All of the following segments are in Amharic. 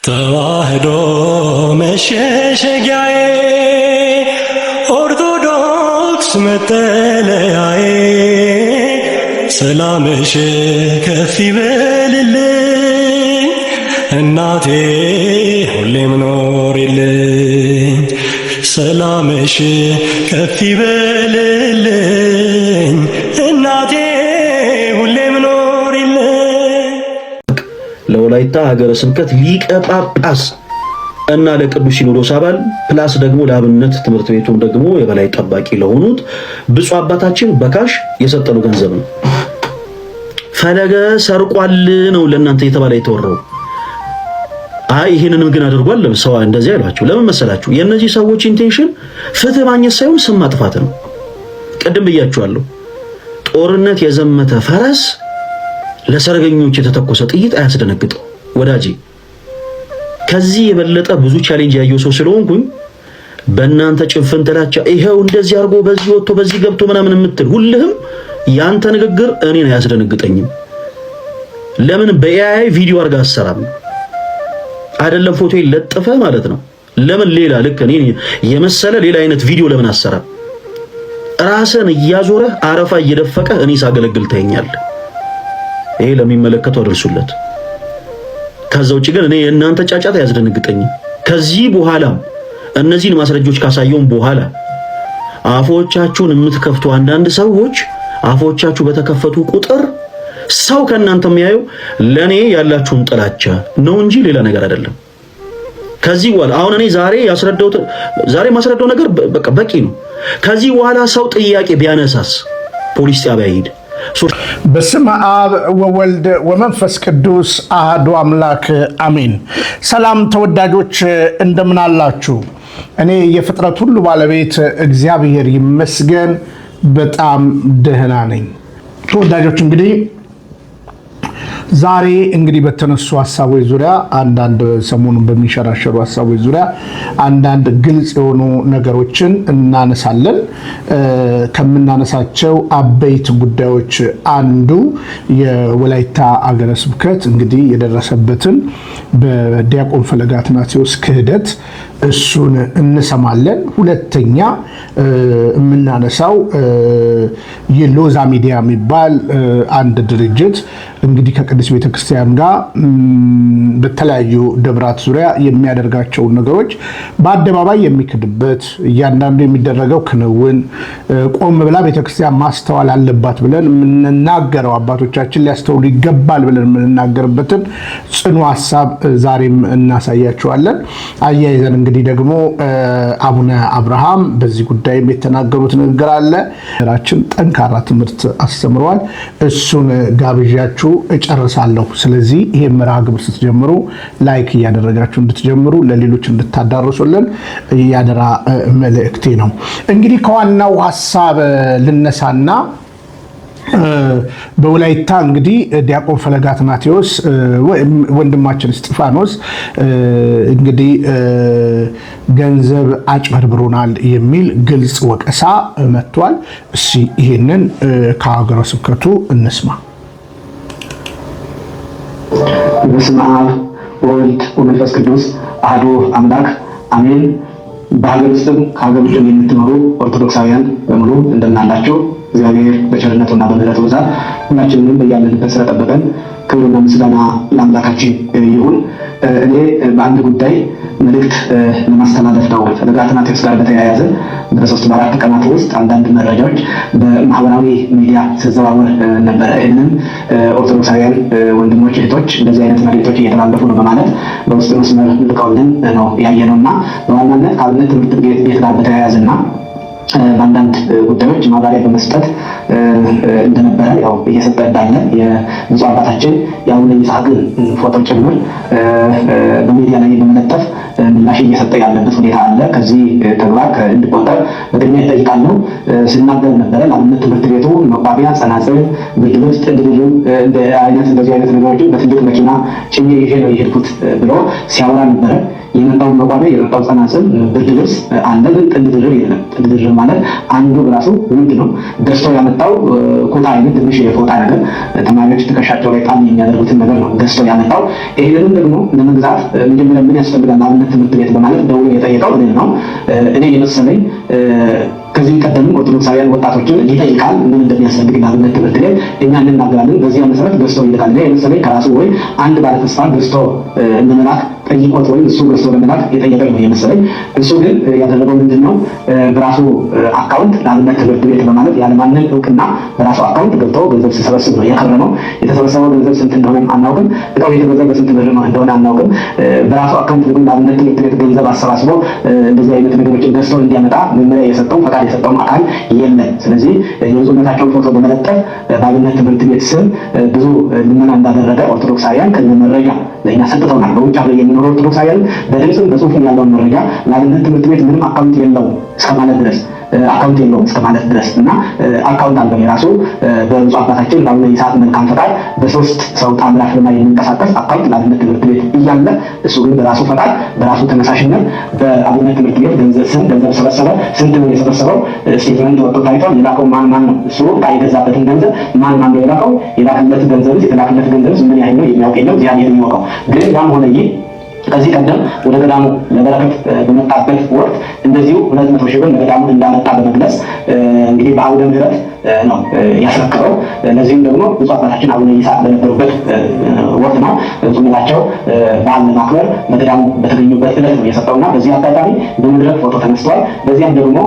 ተዋህዶ መሸሸጊያዬ ኦርቶዶክስ መጠለያዬ ሰላምሽ ከፍ ይበልልኝ እናቴ ሁሌም ኖሪልኝ ሰላምሽ ከፍ ይበልልኝ እናቴ ሁሌም ኖሪልኝ። ለወላይታ ሀገረ ስብከት ሊቀ ጳጳስ እና ለቅዱስ ሲኖዶስ አባል ፕላስ ደግሞ ለአብነት ትምህርት ቤቱም ደግሞ የበላይ ጠባቂ ለሆኑት ብፁዕ አባታችን በካሽ የሰጠነው ገንዘብ ነው። ፈለገ ሰርቋል ነው ለእናንተ የተባለ የተወራው። አይ ይሄንንም ግን አድርጓል ሰው እንደዚህ አይሏቸው። ለምን መሰላችሁ? የእነዚህ ሰዎች ኢንቴንሽን ፍትህ ማግኘት ሳይሆን ስም ማጥፋት ነው። ቀደም ብያችኋለሁ። ጦርነት የዘመተ ፈረስ ለሰርገኞች የተተኮሰ ጥይት አያስደነግጠው ወዳጄ። ከዚህ የበለጠ ብዙ ቻሌንጅ ያየው ሰው ስለሆንኩኝ በእናንተ ጭንፍን ጥላቻ ይሄው እንደዚህ አድርጎ በዚህ ወጥቶ በዚህ ገብቶ ምናምን የምትል ሁልህም ያንተ ንግግር እኔን አያስደነግጠኝም። ለምን በኤአይ ቪዲዮ አድርጋ አሰራም አይደለም ፎቶ ይለጠፈ ማለት ነው። ለምን ሌላ ልክ እኔ የመሰለ ሌላ አይነት ቪዲዮ ለምን አሰራ? ራስን እያዞረ አረፋ እየደፈቀ እኔ ሳገለግል ታየኛለህ። ይሄ ለሚመለከተው አድርሱለት። ከዛ ውጪ ግን እኔ እናንተ ጫጫታ ያስደነግጠኝም። ከዚህ በኋላ እነዚህን ማስረጃዎች ካሳየውን በኋላ አፎቻችሁን የምትከፍቱ አንዳንድ ሰዎች አፎቻችሁ በተከፈቱ ቁጥር ሰው ከእናንተ የሚያየው ለኔ ያላችሁን ጥላቻ ነው እንጂ ሌላ ነገር አይደለም። ከዚህ በኋላ አሁን እኔ ዛሬ ማስረዳው ነገር በቃ በቂ ነው። ከዚህ በኋላ ሰው ጥያቄ ቢያነሳስ ፖሊስ ጣቢያ ይሄድ። በስመ አብ ወወልድ ወመንፈስ ቅዱስ አሐዱ አምላክ አሜን። ሰላም ተወዳጆች እንደምን አላችሁ? እኔ የፍጥረት ሁሉ ባለቤት እግዚአብሔር ይመስገን በጣም ደህና ነኝ። ተወዳጆች እንግዲህ ዛሬ በተነሱ ሐሳቦች ዙሪያ አንዳንድ ሰሞኑን በሚሸራሸሩ ሐሳቦች ዙሪያ አንዳንድ ግልጽ የሆኑ ነገሮችን እናነሳለን። ከምናነሳቸው አበይት ጉዳዮች አንዱ የወላይታ ሀገረ ስብከት የደረሰበትን በዲያቆን ፈለገ አትናቴዎስ ክህደት እሱን እንሰማለን። ሁለተኛ የምናነሳው የሎዛ ሚዲያ የሚባል አንድ ድርጅት ከቅድስት ቤተክርስቲያን ጋር በተለያዩ ደብራት ዙሪያ የሚያደርጋቸውን ነገሮች በአደባባይ የሚክድበት እያንዳንዱ የሚደረገው ክንውን ቆም ብላ ቤተክርስቲያን ማስተዋል አለባት ብለን የምንናገረው አባቶቻችን ሊያስተውሉ ይገባል ብለን የምንናገርበትን ጽኑ ሐሳብ ዛሬም እናሳያቸዋለን። አያይዘን ደግሞ አቡነ አብርሃም በዚህ ጉዳይ የተናገሩት ንግግር አለ። ራችን ጠንካራ ትምህርት አስተምረዋል። እሱን ጋብዣችሁ እጨርሳለሁ። ስለዚህ ይሄ መርሃ ግብር ስትጀምሩ ላይክ እያደረጋችሁ እንድትጀምሩ ለሌሎች እንድታዳርሱልን ያደራ መልእክቴ ነው። ከዋናው ሐሳብ ልነሳና በወላይታ ዲያቆን ፈለገ አትናቴዎስ ወንድማችን እስጢፋኖስ ገንዘብ አጭበርብሮናል የሚል ግልጽ ወቀሳ መጥቷል። እሺ ይሄንን ከሀገረ ስብከቱ እንስማ። በስመ አብ ወወልድ ወመንፈስ ቅዱስ አሐዱ አምላክ አሜን። በሀገር ውስጥም ከሀገር ውጭም የምትኖሩ ኦርቶዶክሳውያን በሙሉ እንደምን አላችሁ? እግዚአብሔር በቸርነቱና በምሕረቱ ብዛት ሁላችንንም በያለንበት ስለጠበቀን ክብርና ምስጋና ለአምላካችን ይሁን። እኔ በአንድ ጉዳይ መልእክት ለማስተላለፍ ነው። ፈለገ አትናቴዎስ ጋር በተያያዘ በ3-4 ቀናት ውስጥ አንዳንድ መረጃዎች በማህበራዊ ሚዲያ ሲዘዋወር ነበረ። ይህንም ኦርቶዶክሳውያን ወንድሞች እህቶች እንደዚህ አይነት መልእክቶች እየተላለፉ ነው በማለት በውስጥ መስመር ልቀውልን ነው ያየነውና በዋናነት ከአብነት ትምህርት ቤት ጋር በተያያዘና በአንዳንድ ጉዳዮች ማብራሪያ በመስጠት እንደነበረ እየሰጠ እንዳለ የብፁዕ አባታችን የአቡነ ይስሐቅን ፎቶ ጭምር በሚዲያ ላይ በመለጠፍ ምላሽ እየሰጠ ያለበት ሁኔታ አለ። ከዚህ ተግባር እንዲቆጠብ በቅድሚያ ይጠይቃለሁ። ሲናገር ነበረ ለአብነት ትምህርት ቤቱ መቋሚያ፣ ጸናጽል፣ ብርድ ልብስ፣ ጥንድልም እንደዚህ አይነት ነገሮችን በትልቅ መኪና ጭኜ ይዤ ነው የሄድኩት ብሎ ሲያወራ ነበረ። የመጣው መቋሚያ፣ የመጣው ጸናጽል፣ ብርድ ልብስ አለ፣ ግን ጥንድ ድርብ የለም። ጥንድ ድርብ ማለት አንዱ በራሱ ውድ ነው። ገዝቶ ያመጣው ኮታ አይነት ትንሽ የፎጣ ነገር ተማሪዎች ትከሻቸው ላይ ጣል የሚያደርጉትን ነገር ነው ገዝቶ ያመጣው። ይሄንን ደግሞ ለመግዛት መጀመሪያ ምን ያስፈልጋል ለአብነት ትምህርት ቤት በማለት ደውሎ የጠየቀው እኔ ነው። እኔ የመሰለኝ ከዚህ ቀደም ኦርቶዶክሳውያን ወጣቶችን ይጠይቃል ምን እንደሚያስፈልግ ለአብነት ትምህርት ቤት እኛ እንናገራለን። በዚያ መሰረት ገዝቶ ይልካል። እኔ የመሰለኝ ከራሱ ወይ አንድ ባለተስፋ ገዝቶ እንደመላክ ጠይቆት ወይም እሱ ገዝቶ ለመላክ የጠየቀኝ ነው የመሰለኝ። እሱ ግን ያደረገው ምንድነው በራሱ አካውንት ለአብነት ትምህርት ቤት በማለት ያለማንም እውቅና በራሱ አካውንት ገብቶ ገንዘብ ሲሰበስብ ነው የከረመው። የተሰበሰበው ገንዘብ ስንት እንደሆነ አናውቅም። እቃው የተገዛው በስንት ብር ነው እንደሆነ አናውቅም። በራሱ አካውንት ግን ለአብነት ትምህርት ቤት ገንዘብ አሰባስቦ እንደዚህ አይነት ነገሮችን ገዝቶ እንዲያመጣ መመሪያ የሰጠው ፈቃድ የሰጠውን አካል የለም። ስለዚህ የብፁዕነታቸውን ፎቶ በመለጠፍ በአብነት ትምህርት ቤት ስም ብዙ ልመና እንዳደረገ ኦርቶዶክሳውያን ከነ መረጃ ለእኛ ሰጥተውናል። በውጭ ሀገር የሚኖሩ ኦርቶዶክሳውያን በድምፅም በጽሁፍም ያለውን መረጃ ለአብነት ትምህርት ቤት ምንም አካውንት የለውም እስከማለት ድረስ አካውንት የለውም እስከማለት ድረስ እና አካውንት አለው የራሱ በብፁዕ አባታችን ለአቡነ ይስሐቅ መልካም ፈቃድ በሶስት ሰው ጣምራ ፊርማ የሚንቀሳቀስ አካውንት ለአብነት ትምህርት ቤት እያለ እሱ ግን በራሱ ፈቃድ በራሱ ተነሳሽነት በአብነት ትምህርት ቤት ገንዘብ ሰበሰበ። ስንት ነው የሰበሰበው? ስቴትመንት ወጥቶ ታይቷል። የላከው ማን ነው? እሱ የገዛበትን ገንዘብ ማን ነው የላከው? የላከለት ገንዘብ የተላከለት ገንዘብ ምን ያህል ነው የሚያውቅ የለም። እግዚአብሔር የሚያውቀው። ግን ያም ሆነ ይህ ከዚህ ቀደም ወደ ገዳሙ ለበረከት በመጣበት ወቅት እንደዚሁ 200 ሺህ ብር ለገዳሙ እንዳመጣ በመግለጽ እንግዲህ በአውደ ምሕረት ነው ያስረከበው። ለዚህም ደግሞ ብፁዕ አባታችን አቡነ ይስሐቅ በነበሩበት ወቅት ነው ብፁዕነታቸው በዓል ለማክበር በገዳሙ በተገኙበት ዕለት ነው የሰጠውና በዚህ አጋጣሚ በመድረክ ፎቶ ተነስተዋል። በዚያም ደግሞ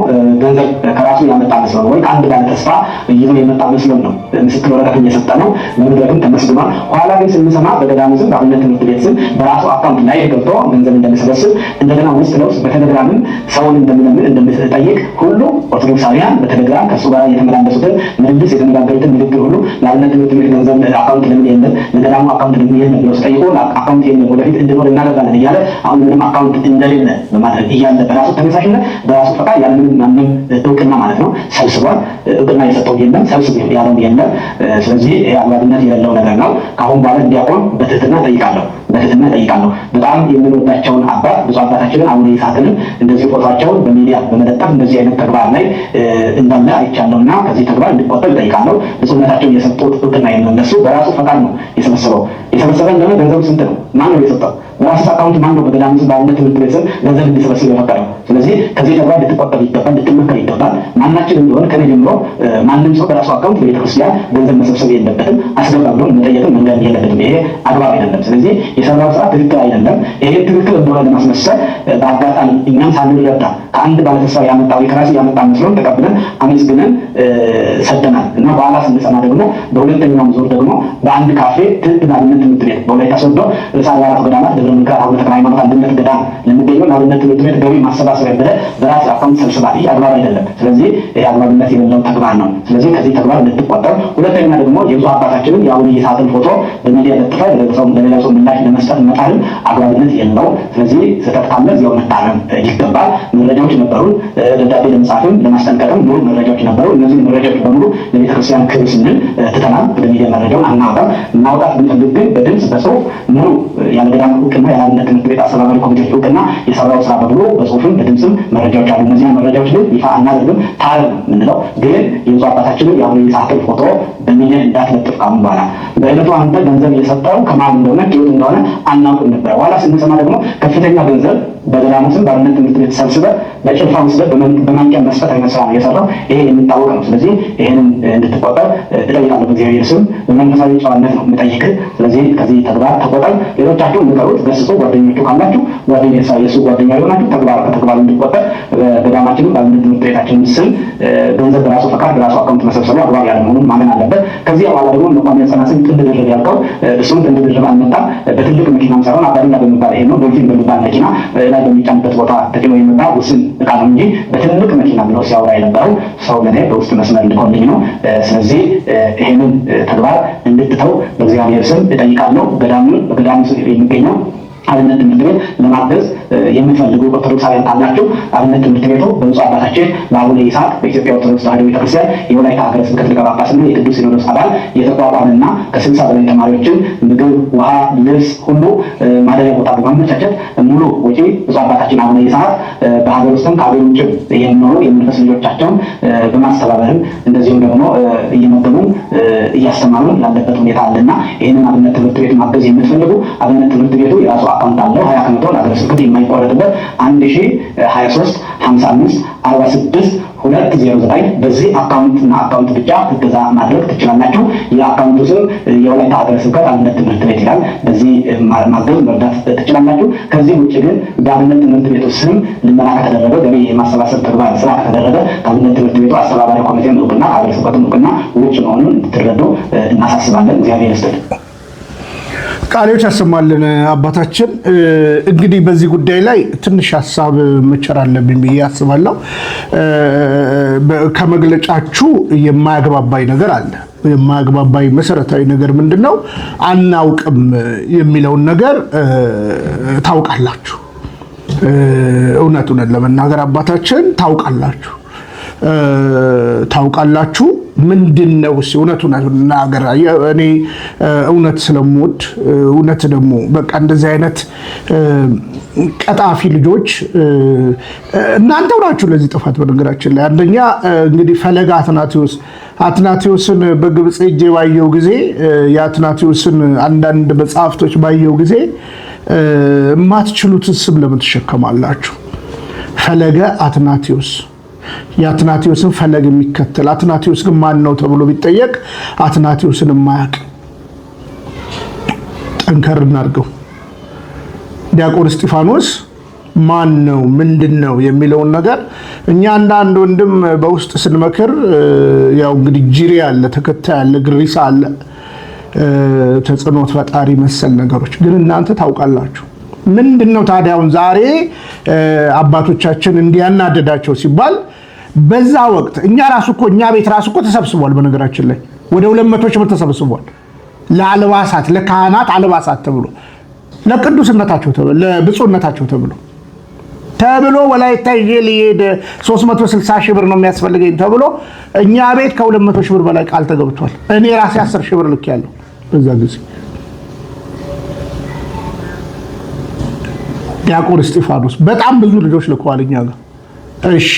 ገንዘብ ከራሱ ያመጣ መስሎ ነው ወይ ከአንድ ባለ ተስፋ ይዞ የመጣ መስሎ ነው ምስክር ወረቀት እየሰጠ ነው። በመድረክም ተመስግኗል። ኋላ ግን ስንሰማ በገዳሙ ስም በአብነት ትምህርት ቤት ስም በራሱ አካውንት ላይ ገብቶ ገንዘብ እንደሚሰበስብ እንደገና ውስጥ ለውስጥ በቴሌግራምም ሰውን እንደሚለምን እንደሚጠይቅ ሁሉ ኦርቶዶክሳውያን በቴሌግራም ከእሱ ጋር የተመላለሱትን ምልልስ የተነጋገሩትን ንግግር ሁሉ ለአብነት ትምህርት ቤት ገንዘብ አካውንት ለምን የለም ለገዳሙ አካውንት ለምን የለም ብለው ሲጠይቁ አካውንት የለም ወደፊት እንድኖር እናደርጋለን እያለ አሁን ምንም አካውንት እንደሌለ በማድረግ እያለ በራሱ ተነሳሽነት በራሱ ፈቃድ ያለምንም ማንም እውቅና ማለት ነው ሰብስቧል። እውቅና የሰጠው የለም፣ ሰብስብ ያለው የለም። ስለዚህ አግባብነት የሌለው ነገር ነው። ከአሁን በኋላ እንዲያቆም በትህትና ጠይቃለሁ። በጣም የምንወዳቸውን አባት ብፁዕ አባታችንን አቡነ ይስሐቅንም እንደዚህ ፎቶቸውን በሚዲያ በመለጠፍ እንደዚህ አይነት ተግባር ላይ እንዳለ አይቻለሁና ከዚህ ተግባር እንዲቆጠብ እጠይቃለሁ። ብፁዕነታቸው የሰጡት እውቅና የመለሱ በራሱ ፈቃድ ነው የሰበሰበው። እንደሆነ ገንዘቡ ስንት ነው? ማን ነው የሰጠው? በራሱ አካውንት ማን ነው በገዳሙ ስም በአብነት ትምህርት ቤት ስም ገንዘብ እንዲሰበስብ የፈቀደው? ስለዚህ ከዚህ ተግባር ልትቆጠብ ይገባል፣ ልትመከር ይገባል። ማናችንም ቢሆን ከኔ ጀምሮ ማንም ሰው በራሱ አካውንት በቤተክርስቲያን ገንዘብ መሰብሰብ የለበትም። አስገባ ብሎ መጠየቅም መንገድ የለበትም። ይሄ አግባብ አይደለም። ስለዚህ የሰራው ስራ ትክክል አይደለም። ይሄ ትክክል እንደሆነ ለማስመሰል በአጋጣሚ እኛም ሳንረዳ ከአንድ ባለተስፋ ያመጣው የከራሲ ያመጣ መስሎን ተቀብለን አመስግነን ሰደናል እና በኋላ ስንሰማ ደግሞ በሁለተኛው ዙር ደግሞ በአንድ ካፌ በአብነት ትምህርት ቤት በወላይታ ሶዶ ርዕሰ አድባራት ገዳማት ደብረ ምንክራት አቡነ ተክለ ሃይማኖት አንድነት ገዳም ለሚገኘው ለአብነት ትምህርት ቤት ገቢ ማሰባሰቢያ ብለህ በራስ አካውንት ሰብስባል። ይህ አግባብ አይደለም። ስለዚህ ይህ አግባብነት የሌለው ተግባር ነው። ስለዚህ ከዚህ ተግባር እንድትቆጠብ። ሁለተኛ ደግሞ የብፁዕ አባታችንን የአቡነ ይስሐቅን ፎቶ በሚዲያ ለጥፈ ለሌላው ሰው ምላሽ ለመስጠት መጣልም አግባብነት የለው። ስለዚህ ስህተት ካለ እዚያው መታረም ይገባል። መረጃዎች ነበሩ፣ ደብዳቤ ለመጻፍም ለማስጠንቀቅም ሙሉ መረጃዎች ነበሩ። እነዚህ መረጃዎች በሙሉ ለቤተክርስቲያን ክብር ስንል ትተናል። ወደ ሚዲያ መረጃውን አናውጣም። እናውጣት ብንፈልግ ግን በድምፅ በጽሁፍ ሙሉ ያለ ገዳም እውቅና ያለ አብነት ትምህርት ቤት አስተባባሪ ኮሚቴዎች እውቅና የሰራው ስራ በሙሉ በጽሁፍም በድምፅም መረጃዎች አሉ። እነዚያ መረጃዎች ግን ይፋ አናደርግም። ታረም የምንለው ግን የብፁዕ አባታችንን የአቡነ ይስሐቅን ፎቶ በሚዲያ እንዳትለጥፍ ካሁን በኋላ። በዕለቱ አንተ ገንዘብ የሰጠው ከማን እንደሆነ ከየት እንደሆነ አናውቅም ነበር። ኋላ ስንሰማ ደግሞ ከፍተኛ ገንዘብ በገዳሙ ስም በአብነት ትምህርት ቤት ሰብስበህ በጭልፋ ወስደህ በማንቂያ መስጠት አይነት ስራ ነው የሰራው። ይሄ የሚታወቅ ነው። ስለዚህ ይሄንን እንድትቆጠብ እጠይቃለሁ። በእግዚአብሔር ስም በመንፈሳዊ ጨዋነት ነው የምጠይቅህ። ስለዚህ ከዚህ ተግባር ተቆጠብ። ሌሎቻችሁ ንገሩት፣ ገስጹ። ጓደኞቹ ካላችሁ የእሱ ጓደኛ የሆናችሁ ከተግባሩ እንዲቆጠብ። ገዳማችንም በአብነት ትምህርት ቤታችንም ስም ገንዘብ በራሱ ፈቃድ በራሱ አካውንት መሰብሰቡ አግባብ ያለ መሆኑን ማመን አለበት። ከዚያ በኋላ ደግሞ መቋሚያ ጸናጽል ጥንድ ድርብ ያልከው እሱም ጥንድ ድርብ አልመጣም። በትልቅ መኪናም ሳይሆን አባዱላ በሚባል ይሄ ነው ዶልፊን በሚባል መኪና ላይ በሚጫንበት ቦታ ተጭኖ የመጣ ውስን እቃ ነው እንጂ በትልቅ መኪና ብለው ሲያወራ የነበረው ሰው ለኔ በውስጥ መስመር ልኮልኝ ነው። ስለዚህ ይሄንን ተግባር እንድትተው በእግዚአብሔር ስም እጠይቃለሁ። በገዳሙ ስም የሚገኘው አብነት ትምህርት ቤት ለማገዝ የምትፈልጉ ኦርቶዶክሳውያን ካላችሁ አብነት ትምህርት ቤቱ በብፁዕ አባታችን በአቡነ ይስሐቅ በኢትዮጵያ ኦርቶዶክስ ተዋሕዶ ቤተክርስቲያን የወላይታ ሀገረ ስብከት ሊቀ ጳጳስና የቅዱስ ሲኖዶስ አባል የተቋቋመና ከ60 በላይ ተማሪዎችን ምግብ፣ ውሃ፣ ልብስ ሁሉ ማደሪያ ቦታ በማመቻቸት ሙሉ ወጪ ብፁዕ አባታችን አባታችን አቡነ ይስሐቅ በሀገር ውስጥም ከሀገር ውጭም የሚኖሩ የመንፈስ ልጆቻቸውን በማስተባበርም እንደዚሁም ደግሞ እየመገቡ እያስተማሩ ያለበት ሁኔታ አለና ይህንን አብነት ትምህርት ቤት ማገዝ የምትፈልጉ አብነት ትምህርት ቤቱ የራሱ አካውንት አለው። 20 ከመቶ ለሀገረ ስብከት የማይቆረጥበት 1023 55 46 209 በዚህ አካውንትና አካውንት ብቻ እገዛ ማድረግ ትችላላችሁ። የአካውንቱ ስም የወላይታ ሀገረ ስብከት አብነት ትምህርት ቤት ይላል። በዚህ ማገዝ መርዳት ትችላላችሁ። ከዚህ ውጭ ግን በአብነት ትምህርት ቤቱ ስም ልመና ከተደረገ ገቢ የማሰባሰብ ተግባር ስራ ከተደረገ ከአብነት ትምህርት ቤቱ አስተባባሪ ኮሚቴ እውቅና ሀገረ ስብከቱ እውቅና ውጭ መሆኑን እንድትረዱ እናሳስባለን። እግዚአብሔር ይስጥልን። ቃሎች ያሰማልን አባታችን። እንግዲህ በዚህ ጉዳይ ላይ ትንሽ ሀሳብ መቸር አለብኝ ብዬ አስባለሁ። ከመግለጫችሁ የማያግባባኝ ነገር አለ። የማያግባባኝ መሰረታዊ ነገር ምንድነው? አናውቅም የሚለውን ነገር ታውቃላችሁ። እውነቱን ለመናገር አባታችን ታውቃላችሁ ምንድነው? እውነቱን ነገር እኔ እውነት ስለምወድ እውነት ደግሞ በቃ እንደዚህ አይነት ቀጣፊ ልጆች እናንተው ናችሁ ለዚህ ጥፋት። በነገራችን ላይ አንደኛ እንግዲህ ፈለገ አትናቴዎስን በግብጽ ሄጄ ባየው ጊዜ የአትናቴዎስን አንዳንድ መጽሐፍቶች ባየው ጊዜ የማትችሉትን ስም ለምን ትሸከማላችሁ? ፈለገ አትናቴዎስ የአትናቴዎስን ፈለግ የሚከተል አትናቴዎስ ግን ማን ነው ተብሎ ቢጠየቅ አትናቴዎስን የማያውቅ ጠንከር እናድርገው። ዲያቆን እስጢፋኖስ ማን ነው ምንድን ነው የሚለውን ነገር እኛ አንዳንድ ወንድም በውስጥ ስንመክር ያው እንግዲህ ጅሪ አለ፣ ተከታይ አለ፣ ግሪሳ አለ፣ ተጽዕኖት ፈጣሪ መሰል ነገሮች ግን እናንተ ታውቃላችሁ። ምንድነው ታዲያውን ዛሬ አባቶቻችን እንዲያናደዳቸው ሲባል በዛ ወቅት እኛ ቤት ራሱ እኮ ተሰብስቧል። በነገራችን ላይ ወደ 200 ሺህ ብር ተሰብስቧል ለአልባሳት ለካህናት አልባሳት ተብሎ ለቅዱስነታቸው ተብሎ ለብፁዕነታቸው ተብሎ ወላይታ ይሄድ 360 ሺህ ብር ነው የሚያስፈልገኝ ተብሎ እኛ ቤት ከ200 ሺህ ብር በላይ ቃል ተገብቷል። እኔ ራሴ 10 ሺህ ብር ልክ ያለው በዛ ጊዜ ዲያቆን እስጢፋኖስ በጣም ብዙ ልጆች ልከዋል እኛ ጋር። እሺ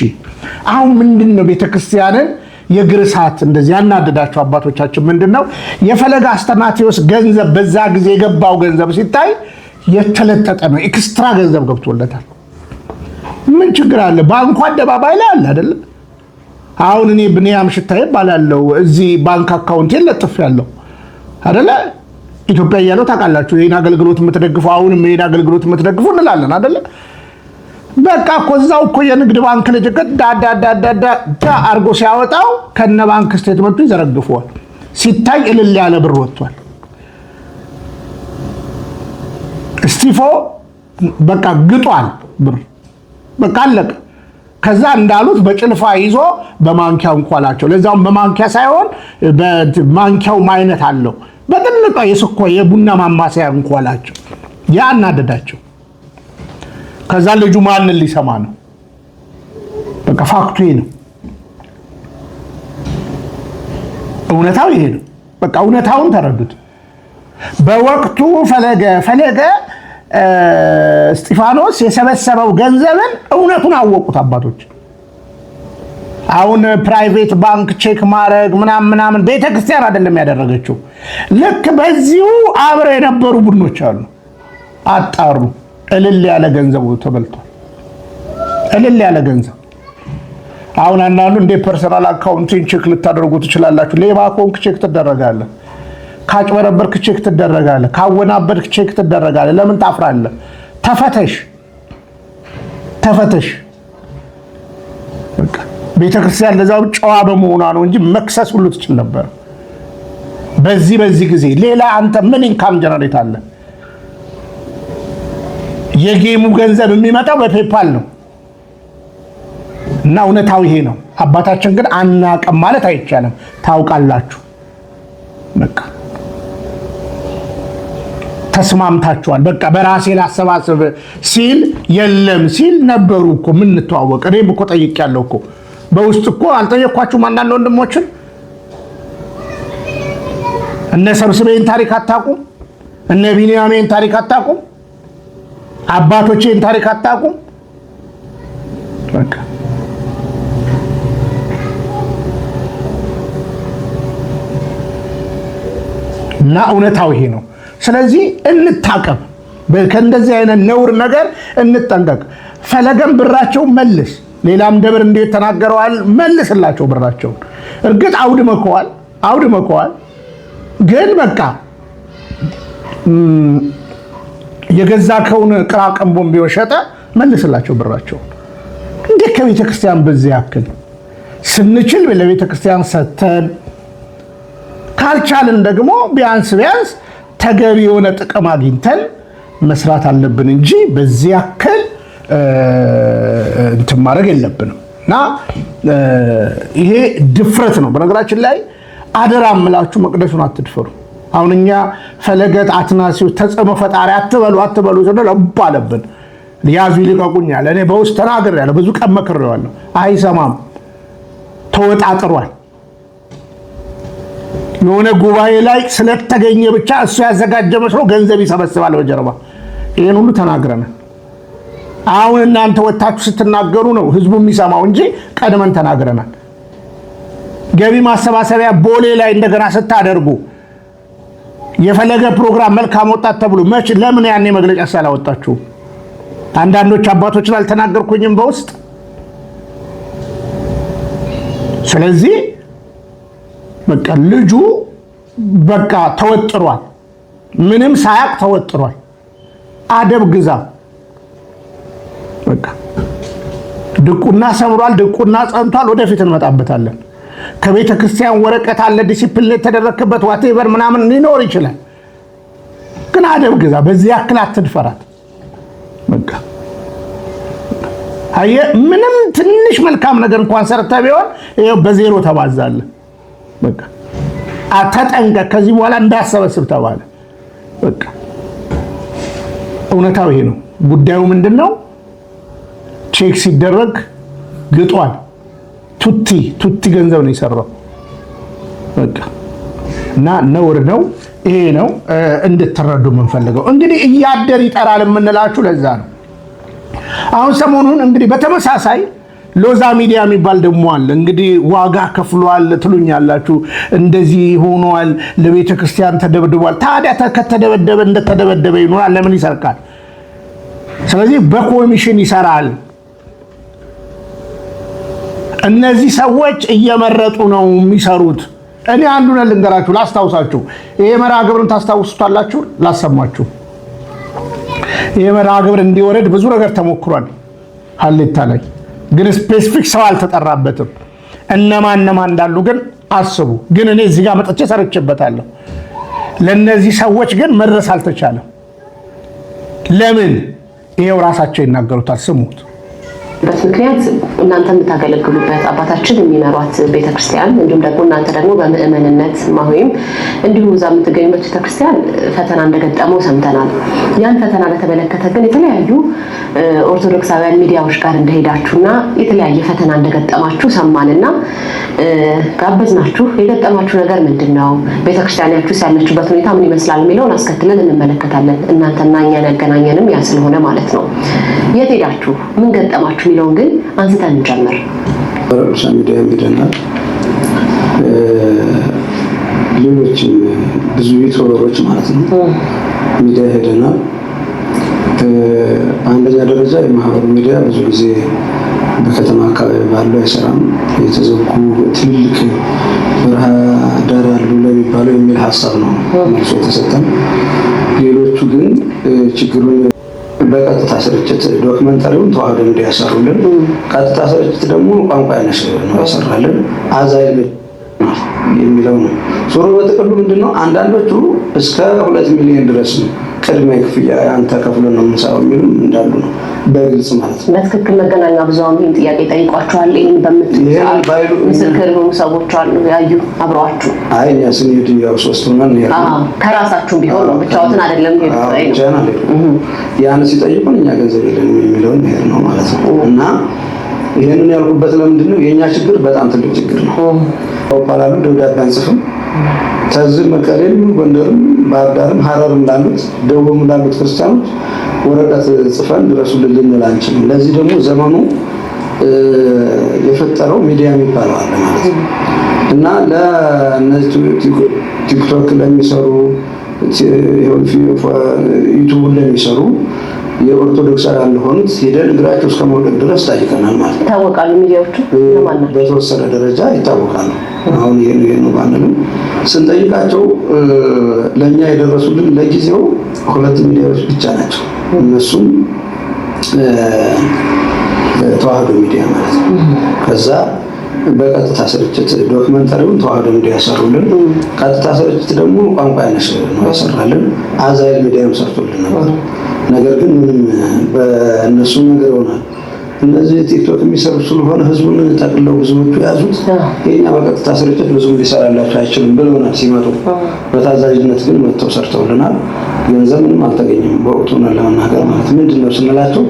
አሁን ምንድነው ቤተክርስቲያንን የግርሳት እንደዚህ ያናደዳቸው አባቶቻችን ምንድነው? የፈለገ አትናቴዎስ ገንዘብ በዛ ጊዜ የገባው ገንዘብ ሲታይ የተለጠጠ ነው። ኤክስትራ ገንዘብ ገብቶለታል። ምን ችግር አለ? ባንኩ አደባባይ ላይ አለ አይደል? አሁን እኔ ብንያም ሽታዬ ባላለው እዚህ ባንክ አካውንቴን ለጥፍ ያለው አይደለ? ኢትዮጵያ እያለው ታውቃላችሁ። ይሄን አገልግሎት የምትደግፉ አሁንም ይሄን አገልግሎት የምትደግፉ እንላለን አይደለ? በቃ እኮ እዛው እኮ የንግድ ባንክ ልጅ ዳ አርጎ ሲያወጣው ከነ ባንክ ስቴትመንቱ ይዘረግፈዋል። ሲታይ እልል ያለ ብር ወጥቷል። እስጢፎ በቃ ግጧል ብር በቃ አለቀ። ከዛ እንዳሉት በጭልፋ ይዞ በማንኪያው እንኳላቸው። ለዛውም በማንኪያ ሳይሆን በማንኪያው አይነት አለው በትልቋ የቡና ማማሰያ እንኳላቸው። ያ እናደዳቸው። ከዛ ልጁ ማንን ሊሰማ ነው? በቃ ፋክቱ ይሄ ነው። እውነታው ይሄ ነው። በቃ እውነታውን ተረዱት። በወቅቱ ፈለገ እስጢፋኖስ የሰበሰበው ገንዘብን እውነቱን አወቁት አባቶች። አሁን ፕራይቬት ባንክ ቼክ ማድረግ ምናምን ቤተክርስቲያን አይደለም ያደረገችው። ልክ በዚሁ አብረው የነበሩ ቡድኖች አሉ፣ አጣሩ። እልል ያለ ገንዘቡ ተበልቷል። እልል ያለ ገንዘብ። አሁን አንዳንዱ እንደ ፐርሰናል አካውንቲንግ ቼክ ልታደርጉ ትችላላችሁ። ሌባ ኮንክ ቼክ ትደረጋለህ፣ ካጭበረበርክ ቼክ ትደረጋለህ፣ ካወናበድክ ቼክ ትደረጋለህ። ለምን ታፍራለህ? ተፈተሽ። በቃ ቤተክርስቲያን ለዛው ጨዋ በመሆኗ ነው እንጂ መክሰስ ሁሉ ትችል ነበር። በዚህ ጊዜ ሌላ አንተ ምን ኢንካም ጀነሬት አለ? የጌሙ ገንዘብ የሚመጣው በፔፓል ነው። እና እውነታው ይሄ ነው። አባታችን ግን አናውቅም ማለት አይቻልም። ታውቃላችሁ። በቃ ተስማምታችኋል። በቃ በራሴ ላሰባስብ ሲል የለም ሲል ነበሩ እኮ ምን ተዋወቀ። እኔም እኮ ጠይቄያለሁ እኮ በውስጥ እኮ አልጠየኳችሁም? አንዳንድ ወንድሞችን እነ ሰብስቤን ታሪክ አታውቁም? እነ ቢንያሜን ታሪክ አታውቁም? አባቶቼን ታሪክ አታውቁም? በቃ እና እውነታው ይሄ ነው። ስለዚህ እንታቀብ፣ ከእንደዚህ አይነት ነውር ነገር እንጠንቀቅ። ፈለገም ብራቸው መልስ፣ ሌላም ደብር እንዴት ተናገረዋል፣ መልስላቸው ብራቸውን። እርግጥ አውድመከዋል፣ ግን በቃ የገዛከውን ቅራቅንቦን ቢሆን ሸጠ፣ መልስላቸው ብራቸውን። እንዴት ከቤተ ክርስቲያን በዚህ ያክል ስንችል ለቤተ ክርስቲያን ሰተን ካልቻልን ደግሞ ቢያንስ ተገቢ የሆነ ጥቅም አግኝተን መስራት አለብን እንጂ በዚህ ያክል እንትን ማድረግ የለብንም። እና ይሄ ድፍረት ነው። በነገራችን ላይ አደራ እምላችሁ መቅደሱን አትድፈሩ። አሁን እኛ ፈለገት አትናሲዎስ ተጽዕኖ ፈጣሪ አትበሉ ስንል አለብን። ያዙ ይልቀቁኛል። እኔ በውስጥ ተናግሬያለሁ፣ ብዙ ቀን መክሬዋለሁ። አይሰማም፣ ተወጣጥሯል። የሆነ ጉባኤ ላይ ስለተገኘ ብቻ እሱ ያዘጋጀ መስሎ ገንዘብ ይሰበስባል በጀርባ። ይሄን ሁሉ ተናግረናል። አሁን እናንተ ወጣችሁ ስትናገሩ ነው ህዝቡ የሚሰማው እንጂ ቀድመን ተናግረናል። ገቢ ማሰባሰቢያ ቦሌ ላይ እንደገና ስታደርጉ የፈለገ ፕሮግራም መልካም ወጣት ተብሎ ለምን ያኔ መግለጫ ሳላወጣችሁ? አንዳንዶች አባቶችን አልተናገርኩኝም በውስጥ። ስለዚህ በቃ ልጁ በቃ ተወጥሯል፣ ምንም ሳያቅ ተወጥሯል። አደብ ግዛ። በቃ ድቁና ሰምሯል፣ ድቁና ጸንቷል። ወደፊት እንመጣበታለን። ከቤተ ክርስቲያን ወረቀት አለ ዲሲፕሊን የተደረከበት ዋቴቨር ምናምን ሊኖር ይችላል፣ ግን አደብ ግዛ። በዚህ ያክል አትድፈራት። በቃ ምንም ትንሽ መልካም ነገር እንኳን ሰርተ ቢሆን ይሄው በዜሮ ተባዛለ። በቃ ተጠንቀቅ፣ ከዚህ በኋላ እንዳሰበስብ ተባለ። በቃ እውነታው ይሄ ነው። ጉዳዩ ምንድነው? ቼክ ሲደረግ ግጧል። ቱቲ ገንዘብ ነው የሰራው። በቃ እና ነውር ነው። ይሄ ነው እንድትረዱ የምንፈልገው። እንግዲህ እያደር ይጠራል የምንላችሁ ለዛ ነው። አሁን ሰሞኑን እንግዲህ በተመሳሳይ ሎዛ ሚዲያ የሚባል ደግሞ አለ። እንግዲህ ዋጋ ከፍሏል ትሉኛላችሁ፣ እንደዚህ ሆኗል፣ ለቤተ ክርስቲያን ተደብድቧል። ታዲያ ከተደበደበ እንደተደበደበ ይኖራል፣ ለምን ይሰርቃል? ስለዚህ በኮሚሽን ይሰራል። እነዚህ ሰዎች እየመረጡ ነው የሚሰሩት። እኔ አንዱን ልንገራችሁ፣ ላስታውሳችሁ። ይሄ መርሃ ግብርን ታስታውሱታላችሁ? ላሰማችሁ። ይሄ መርሃ ግብር እንዲወረድ ብዙ ነገር ተሞክሯል ሀሌታ ላይ፣ ግን ስፔሲፊክ ሰው አልተጠራበትም። እነማን እንዳሉ ግን አስቡ። ግን እኔ እዚህ ጋር መጥቼ ሰርቼበታለሁ። ለነዚህ ሰዎች ግን መድረስ አልተቻለም። ለምን? ይሄው ራሳቸው ይናገሩታል። ስሙት። ምክንያት እናንተ የምታገለግሉበት አባታችን የሚመሯት ቤተክርስቲያን እንዲሁም ደግሞ እናንተ ደግሞ በምእመንነት ማህበም እንዲሁ እዛ የምትገኙበት ቤተክርስቲያን ፈተና እንደገጠመው ሰምተናል። ያን ፈተና በተመለከተ ግን የተለያዩ ኦርቶዶክሳውያን ሚዲያዎች ጋር እንደሄዳችሁና የተለያየ ፈተና እንደገጠማችሁ ሰማንና ጋበዝናችሁ። የገጠማችሁ ነገር ምንድነው? ቤተክርስቲያናችሁ ያለችበት ሁኔታ ምን ይመስላል የሚለውን አስከትለን እንመለከታለን። እናንተና እኛን ያገናኘንም ያ ስለሆነ ማለት ነው። የት ሄዳችሁ ምን ገጠማችሁ የሚለውን ግን አንስተን እንጀምር። ሶሻል ሚዲያ ሄደናል። ሌሎችም ብዙ ዩቲዩበሮች ማለት ነው ሚዲያ ሄደናል። አንደኛ ደረጃ የማህበሩ ሚዲያ ብዙ ጊዜ በከተማ አካባቢ ባለው አይሰራም። የተዘጉ ትልልቅ በረሃ ዳር ያሉ ለሚባለው የሚል ሀሳብ ነው መልሶ የተሰጠን። ሌሎቹ ግን ችግሩን በቀጥታ ስርጭት ዶክመንታሪውን ተዋህዶ እንዲያሰሩልን፣ ቀጥታ ስርጭት ደግሞ ቋንቋ ያነሽ ነው ያሰራልን። አዛይል የሚለው ነው። ዞሮ በጥቅሉ ምንድነው አንዳንዶቹ እስከ 2 ሚሊዮን ድረስ ነው ቅድመ ክፍያ አንተ ከፍሎ ነው የምንሰራው የሚሉም እንዳሉ ነው በግልጽ ማለት ነው። በትክክል መገናኛ ብዙሃን ይህን ጥያቄ ጠይቋቸዋል። ይህን በምትሉ ምስክር የሆኑ ሰዎች አሉ ያዩ አብረዋችሁ? አይ እኛ ስንሄድ ያው 3 ሆነን ከራሳችሁ ቢሆን ነው ብቻዎትን አይደለም ያን ሲጠይቁን እኛ ገንዘብ የለንም የሚለውን ይሄ ነው ማለት ነው። እና ይሄንን ያልኩበት ለምንድን ነው የኛ ችግር በጣም ትልቅ ችግር ነው። አውቃላሉ ደብዳቤ አንጽፍም ተዝም መቀሌም ጎንደርም ባህር ዳርም ሐረርም ላሉት ደቡብም ላሉት ክርስቲያኖች ወረቀት ጽፈን ድረሱልን ልንል አንችልም። ለዚህ ደግሞ ዘመኑ የፈጠረው ሚዲያ የሚባለው አለ ማለት ነው። እና ለእነዚህ ቲክቶክ ለሚሰሩ ዩቱብ ለሚሰሩ የኦርቶዶክሳውያን ለሆኑት ሄደን እግራቸው እስከ መውደቅ ድረስ ጠይቀናል ማለት ነው። ይታወቃሉ ሚዲያዎቹ በተወሰነ ደረጃ ይታወቃሉ። አሁን ይሄን ነው ባንልም ስንጠይቃቸው ለኛ የደረሱልን ለጊዜው 2 ሚዲያዎች ብቻ ናቸው። እነሱም ተዋህዶ ሚዲያ ማለት ነው። ከዛ በቀጥታ ስርጭት ዶክመንታሪውን ተዋህዶ ሚዲያ ያሰሩልን፣ ቀጥታ ስርጭት ደግሞ ቋንቋ ያነሽ ነው ያሰራልን። አዛይል ሚዲያም ሰርቶልን ነበር። ነገር ግን ምንም በእነሱ ነገር ሆናል። እነዚህ ቲክቶክ የሚሰሩ ስለሆነ ህዝቡን ጠቅለው ብዙዎቹ ያዙት። የኛ በቀጥታ ስርጭት ብዙም ሊሰራላቸው አይችልም ብለውናል ሲመጡ። በታዛዥነት ግን መጥተው ሰርተውልናል። ገንዘብ ምንም አልተገኘም በወቅቱ ነው ለመናገር ማለት ምንድነው ስንላቸው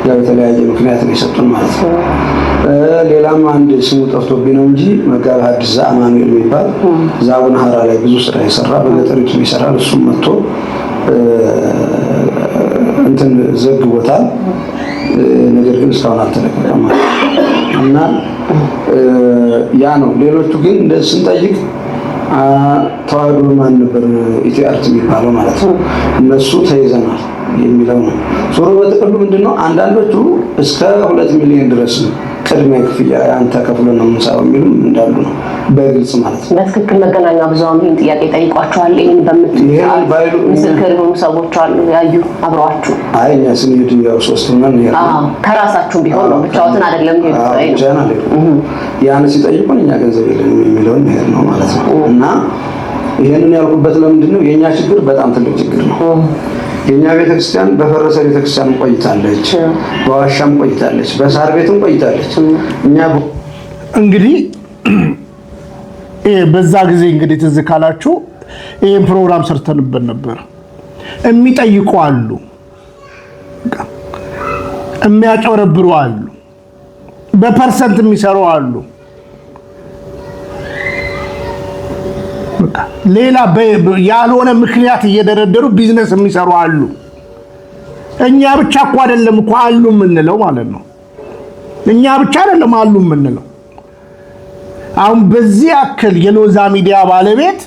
ያው የተለያየ ምክንያት ነው የሰጡን ማለት ነው። ሌላም አንድ ስሙ ጠፍቶብኝ ነው እንጂ መጋቢ ሐዲስ ዘአማኑኤል የሚባል ዛቡን ሐራ ላይ ብዙ ስራ የሰራ በገጠሪቱ ይሰራል። እሱም መጥቶ እንትን ዘግቦታል። ነገር ግን እስካሁን አልተለቀቀም እና ያ ነው። ሌሎቹ ግን እንደዚህ ስንጠይቅ ተዋህዶ ማን ነበር ኢትዮ አርት የሚባለው ማለት ነው እነሱ ተይዘናል የሚለው ነው። ዞሮ በጥቅሉ ምንድነው አንዳንዶቹ እስከ 2 ሚሊዮን ድረስ ቅድሚያ ክፍያ አንተ ከፍሎ ነው የምንሰራው የሚሉም እንዳሉ ነው በግልጽ ማለት ነው። በትክክል መገናኛ ብዙሃን ይህን ጥያቄ ጠይቋቸዋል። ይህን በምትሉ ምስክር የሆኑ ሰዎች አሉ ያዩ አብረዋችሁ? አይ እኛ ስንሄድ ያው 3 ሆነን ከራሳችሁ ቢሆን ነው ብቻዎትን አይደለም ሄዱ። ያን ሲጠይቁን እኛ ገንዘብ የለንም የሚለውን ነገር ነው ማለት ነው። እና ይሄንን ያልኩበት ለምንድን ነው የኛ ችግር በጣም ትልቅ ችግር ነው። የኛ ቤተክርስቲያን በፈረሰ ቤተክርስቲያን ቆይታለች፣ በዋሻም ቆይታለች፣ በሳር ቤትም ቆይታለች። እኛ እንግዲህ በዛ ጊዜ እንግዲህ ትዝ ካላችሁ ይሄን ፕሮግራም ሰርተንበት ነበር። የሚጠይቁ አሉ፣ የሚያጨረብሩ አሉ፣ በፐርሰንት የሚሰሩ አሉ። ሌላ ያልሆነ ምክንያት እየደረደሩ ቢዝነስ የሚሰሩ አሉ። እኛ ብቻ እኮ አይደለም እኮ አሉ የምንለው ማለት ነው። እኛ ብቻ አይደለም አሉ የምንለው። አሁን በዚህ ያክል የሎዛ ሚዲያ ባለቤት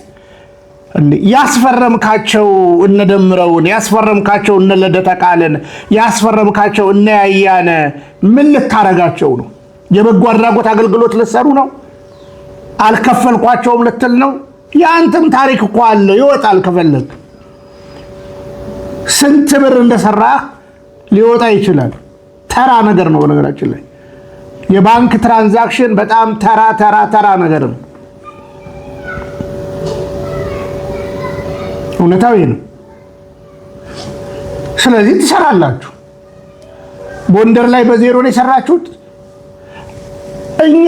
ያስፈረምካቸው እነደምረውን፣ ያስፈረምካቸው እነ ልደተ ቃልን፣ ያስፈረምካቸው እነ ያያነ ምን ልታረጋቸው ነው? የበጎ አድራጎት አገልግሎት ልትሰሩ ነው? አልከፈልኳቸውም ልትል ነው? ያንተም ታሪክ እኮ አለ ይወጣል። ከፈለግ ስንት ብር እንደሰራ ሊወጣ ይችላል። ተራ ነገር ነው። በነገራችን ላይ የባንክ ትራንዛክሽን በጣም ተራ ነገር ነው። እውነታው ነው። ስለዚህ ትሰራላችሁ። ጎንደር ላይ በዜሮ ነው የሰራችሁት። እኛ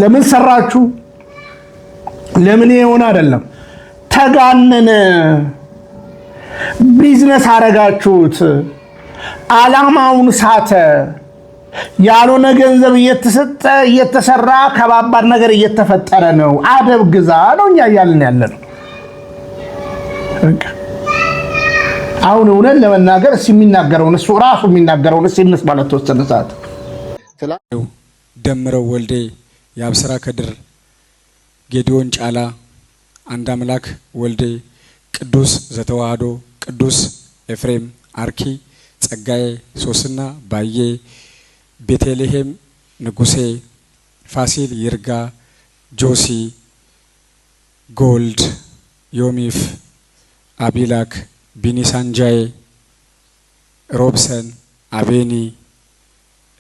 ለምን ሰራችሁ ለምን የሆነ አይደለም። ተጋነነ ቢዝነስ አረጋችሁት። ዓላማውን ሳተ። ያልሆነ ገንዘብ እየተሰጠ እየተሰራ ከባባድ ነገር እየተፈጠረ ነው። አደብ ግዛ ነው እኛ እያልን ያለ ነው። አሁን እውነት ለመናገር የሚናገረውን እሱ ራሱ የሚናገረውን እንስ ማለት ተወሰነ ሰዓት ደምረው ወልዴ፣ የአብስራ ከድር፣ ጌዲዮን ጫላ፣ አንድ አምላክ ወልዴ፣ ቅዱስ ዘተዋህዶ፣ ቅዱስ ኤፍሬም አርኪ፣ ጸጋዬ ሶስና ባዬ፣ ቤተልሔም ንጉሴ፣ ፋሲል ይርጋ፣ ጆሲ ጎልድ፣ ዮሚፍ አቢላክ፣ ቢኒሳንጃዬ፣ ሮብሰን አቤኒ፣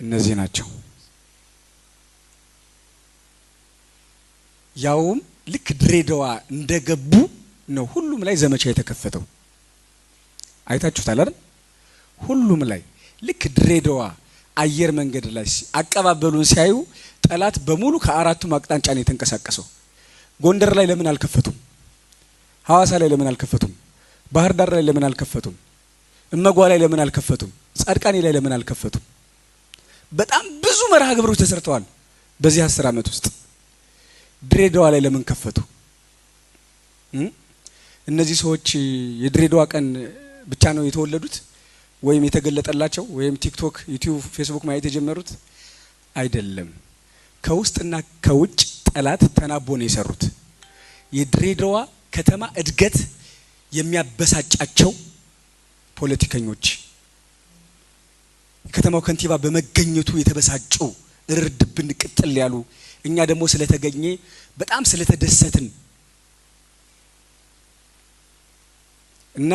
እነዚህ ናቸው። ያውም ልክ ድሬዳዋ እንደገቡ ነው ሁሉም ላይ ዘመቻ የተከፈተው። አይታችሁታል አይደል? ሁሉም ላይ ልክ ድሬዳዋ አየር መንገድ ላይ አቀባበሉን ሲያዩ ጠላት በሙሉ ከአራቱም አቅጣጫ ነው የተንቀሳቀሰው። ጎንደር ላይ ለምን አልከፈቱም? ሐዋሳ ላይ ለምን አልከፈቱም? ባህር ዳር ላይ ለምን አልከፈቱም? እመጓ ላይ ለምን አልከፈቱም? ጻድቃኔ ላይ ለምን አልከፈቱም? በጣም ብዙ መርሃ ግብሮች ተሰርተዋል በዚህ 10 ዓመት ውስጥ። ድሬዳዋ ላይ ለምን ከፈቱ? እነዚህ ሰዎች የድሬዳዋ ቀን ብቻ ነው የተወለዱት? ወይም የተገለጠላቸው ወይም ቲክቶክ፣ ዩቲዩብ፣ ፌስቡክ ማየት የጀመሩት አይደለም። ከውስጥና ከውጭ ጠላት ተናቦ ነው የሰሩት። የድሬዳዋ ከተማ እድገት የሚያበሳጫቸው ፖለቲከኞች፣ የከተማው ከንቲባ በመገኘቱ የተበሳጩ እርድብን ቅጥል ያሉ፣ እኛ ደግሞ ስለተገኘ በጣም ስለተደሰትን እና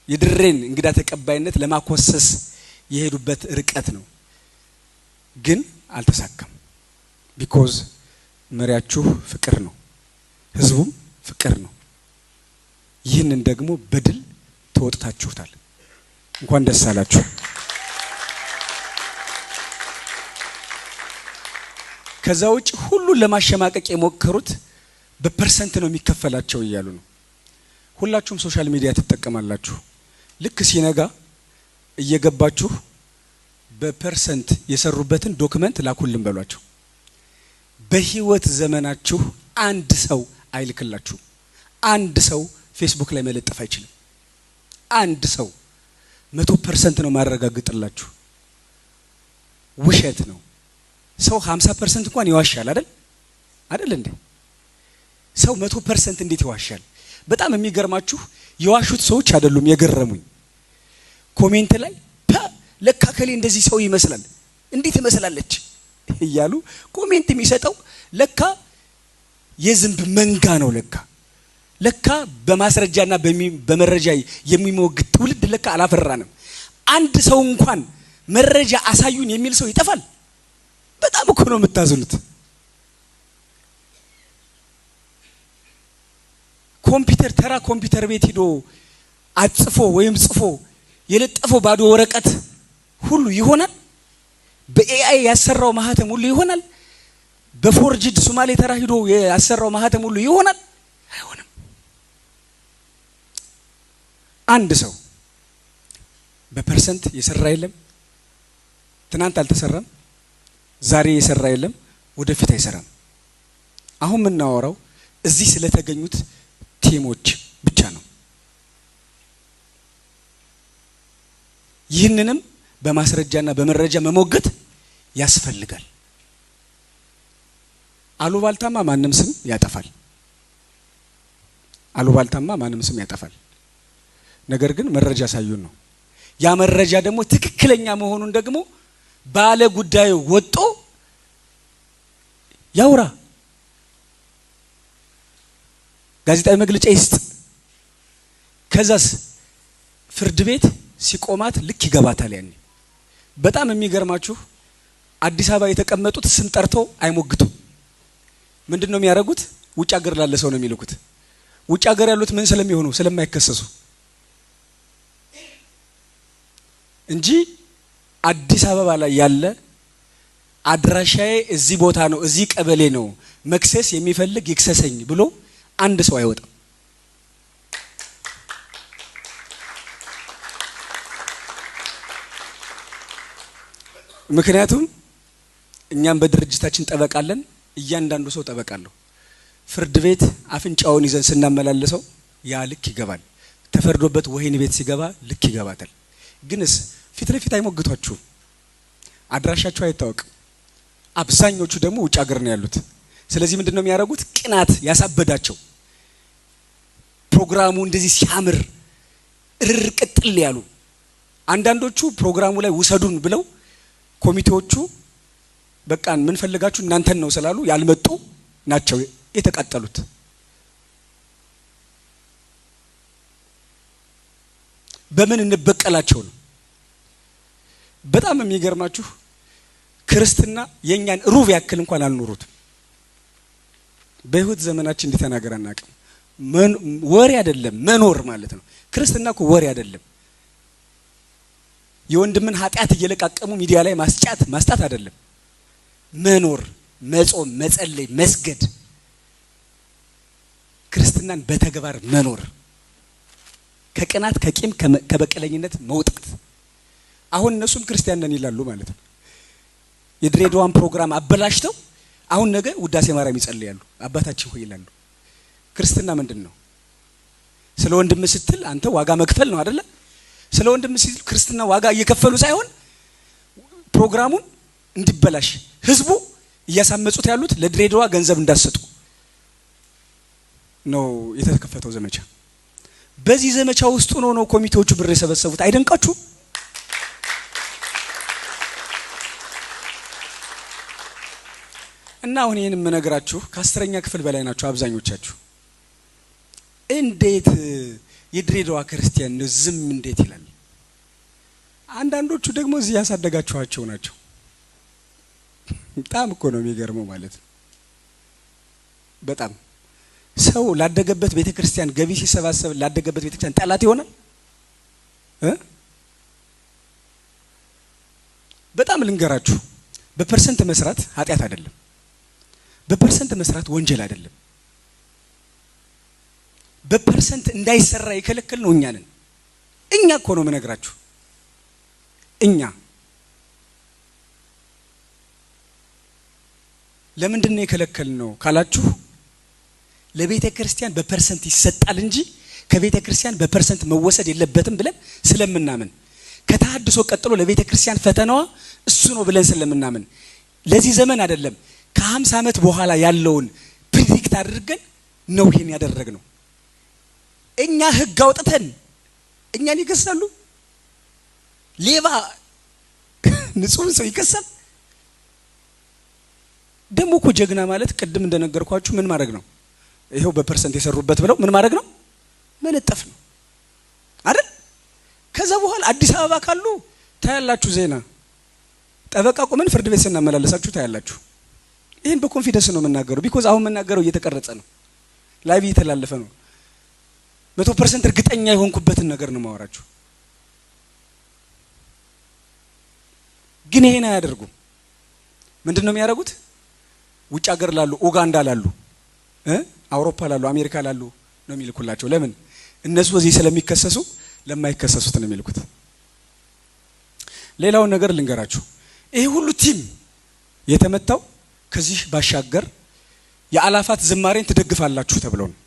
የድሬን እንግዳ ተቀባይነት ለማኮሰስ የሄዱበት ርቀት ነው። ግን አልተሳካም። ቢኮዝ መሪያችሁ ፍቅር ነው፣ ህዝቡም ፍቅር ነው። ይህንን ደግሞ በድል ተወጥታችሁታል። እንኳን ደስ አላችሁ። ከዛ ውጭ ሁሉን ለማሸማቀቅ የሞከሩት በፐርሰንት ነው የሚከፈላቸው እያሉ ነው። ሁላችሁም ሶሻል ሚዲያ ትጠቀማላችሁ። ልክ ሲነጋ እየገባችሁ በፐርሰንት የሰሩበትን ዶክመንት ላኩልን በሏቸው። በህይወት ዘመናችሁ አንድ ሰው አይልክላችሁ። አንድ ሰው ፌስቡክ ላይ መለጠፍ አይችልም። አንድ ሰው 100% ነው ማረጋግጥላችሁ። ውሸት ነው። ሰው 50% እንኳን ይዋሻል አይደል እንዴ? ሰው 100% እንዴት ይዋሻል? በጣም የሚገርማችሁ የዋሹት ሰዎች አይደሉም የገረሙኝ። ኮሜንት ላይ ለካ ከሌ እንደዚህ ሰው ይመስላል፣ እንዴት ትመስላለች እያሉ ኮሜንት የሚሰጠው ለካ የዝንብ መንጋ ነው። ለካ በማስረጃና በመረጃ የሚሞግት ትውልድ ለካ አላፈራንም። አንድ ሰው እንኳን መረጃ አሳዩን የሚል ሰው ይጠፋል። በጣም እኮ ነው የምታዝኑት። ኮምፒውተር ተራ ኮምፒውተር ቤት ሄዶ አጽፎ ወይም ጽፎ የለጠፈው ባዶ ወረቀት ሁሉ ይሆናል? በኤአይ ያሰራው ማህተም ሁሉ ይሆናል? በፎርጅድ ሶማሌ ተራ ሄዶ ያሰራው ማህተም ሁሉ ይሆናል? አይሆንም። አንድ ሰው በፐርሰንት የሰራ የለም። ትናንት አልተሰራም፣ ዛሬ የሰራ የለም፣ ወደፊት አይሰራም። አሁን የምናወራው እዚህ ስለተገኙት ቲሞች ብቻ ነው። ይህንንም በማስረጃና በመረጃ መሞገት ያስፈልጋል። አሉባልታማ ማንም ስም ያጠፋል። ነገር ግን መረጃ ሳዩን ነው። ያ መረጃ ደግሞ ትክክለኛ መሆኑን ደግሞ ባለ ጉዳዩ ወጦ ያውራ፣ ጋዜጣዊ መግለጫ ይስጥ። ከዛስ ፍርድ ቤት ሲቆማት ልክ ይገባታል። ያኔ በጣም የሚገርማችሁ አዲስ አበባ የተቀመጡት ስም ጠርተው አይሞግቱም። ምንድነው የሚያደርጉት? ውጭ ሀገር ላለ ሰው ነው የሚልኩት። ውጭ ሀገር ያሉት ምን ስለሚሆኑ ስለማይከሰሱ እንጂ አዲስ አበባ ላይ ያለ አድራሻዬ እዚህ ቦታ ነው፣ እዚህ ቀበሌ ነው፣ መክሰስ የሚፈልግ ይክሰሰኝ ብሎ አንድ ሰው አይወጣም። ምክንያቱም እኛም በድርጅታችን ጠበቃለን። እያንዳንዱ ሰው ጠበቃለሁ። ፍርድ ቤት አፍንጫውን ይዘን ስናመላለሰው ያ ልክ ይገባል። ተፈርዶበት ወህኒ ቤት ሲገባ ልክ ይገባታል። ግንስ ፊት ለፊት አይሞግቷችሁም። አድራሻቸው አይታወቅም። አብዛኞቹ ደግሞ ውጭ ሀገር ነው ያሉት። ስለዚህ ምንድነው የሚያደርጉት? ቅናት ያሳበዳቸው ፕሮግራሙ እንደዚህ ሲያምር እርር ቅጥል ያሉ አንዳንዶቹ ፕሮግራሙ ላይ ውሰዱን ብለው ኮሚቴዎቹ በቃ ምን ፈልጋችሁ እናንተን ነው ስላሉ ያልመጡ ናቸው የተቃጠሉት። በምን እንበቀላቸው ነው? በጣም የሚገርማችሁ ክርስትና የኛን ሩብ ያክል እንኳን አልኖሩትም። በህይወት ዘመናችን እንዲተናገር አናውቅም። ወሬ አይደለም መኖር ማለት ነው። ክርስትና እኮ ወሬ አይደለም። የወንድምን ኃጢአት እየለቃቀሙ ሚዲያ ላይ ማስጣት አይደለም። መኖር፣ መጾም፣ መጸለይ፣ መስገድ፣ ክርስትናን በተግባር መኖር፣ ከቅናት ከቂም ከበቀለኝነት መውጣት። አሁን እነሱም ክርስቲያን ነን ይላሉ ማለት ነው። የድሬዳዋን ፕሮግራም አበላሽተው አሁን ነገ ውዳሴ ማርያም ይጸልያሉ፣ አባታችን ሆይ ይላሉ። ክርስትና ምንድን ነው? ስለ ወንድም ስትል አንተ ዋጋ መክፈል ነው አይደለ? ስለ ወንድም ሲል ክርስትና ዋጋ እየከፈሉ ሳይሆን ፕሮግራሙን እንዲበላሽ ህዝቡ እያሳመጹት ያሉት ለድሬዳዋ ገንዘብ እንዳሰጡ ነው የተከፈተው ዘመቻ። በዚህ ዘመቻ ውስጥ ነው ኮሚቴዎቹ ብር የሰበሰቡት። አይደንቃችሁ? እና አሁን ይሄን የምነግራችሁ ከ10ኛ ክፍል በላይ ናችሁ አብዛኞቻችሁ። እንዴት የድሬዳዋ ክርስቲያን ነው ዝም እንዴት ይላል? አንዳንዶቹ ደግሞ እዚህ ያሳደጋችኋቸው ናቸው። በጣም እኮ ነው የሚገርመው ማለት ነው። በጣም ሰው ላደገበት ቤተክርስቲያን ገቢ ሲሰባሰብ ላደገበት ቤተክርስቲያን ጠላት ይሆናል? በጣም ልንገራችሁ፣ በፐርሰንት መስራት ኃጢአት አይደለም። በፐርሰንት መስራት ወንጀል አይደለም። በፐርሰንት እንዳይሰራ የከለከል ነው እኛ ነን። እኛ እኮ ነው የምነግራችሁ። እኛ ለምንድን ነው የከለከል ነው ካላችሁ፣ ለቤተ ክርስቲያን በፐርሰንት ይሰጣል እንጂ ከቤተ ክርስቲያን በፐርሰንት መወሰድ የለበትም ብለን ስለምናምን፣ ከተሐድሶ ቀጥሎ ለቤተ ክርስቲያን ፈተናዋ እሱ ነው ብለን ስለምናምን፣ ለዚህ ዘመን አይደለም ከ50 ዓመት በኋላ ያለውን ፕሪዲክት አድርገን ነው ይሄን ያደረግነው። እኛ ህግ አውጥተን እኛን ይከሳሉ። ሌባ ንጹህ ሰው ይከሳል። ደሞ እኮ ጀግና ማለት ቅድም እንደነገርኳችሁ ምን ማድረግ ነው? ይሄው በፐርሰንት የሰሩበት ብለው ምን ማድረግ ነው? መለጠፍ ነው አይደል? ከዛ በኋላ አዲስ አበባ ካሉ ታያላችሁ ዜና፣ ጠበቃ ቆመን ፍርድ ቤት ስናመላለሳችሁ ታያላችሁ። ይሄን በኮንፊደንስ ነው የምናገረው። ቢኮዝ አሁን የምናገረው እየተቀረጸ ነው፣ ላይቭ እየተላለፈ ነው። 100% እርግጠኛ የሆንኩበትን ነገር ነው ማወራችሁ። ግን ይሄን አያደርጉም። ምንድነው የሚያደርጉት? ውጭ ሀገር ላሉ፣ ኡጋንዳ ላሉ፣ አውሮፓ ላሉ፣ አሜሪካ ላሉ ነው የሚልኩላቸው። ለምን? እነሱ እዚህ ስለሚከሰሱ ለማይከሰሱት ነው የሚልኩት። ሌላውን ነገር ልንገራችሁ። ይሄ ሁሉ ቲም የተመታው ከዚህ ባሻገር የአላፋት ዝማሬን ትደግፋላችሁ ተብለው ነው።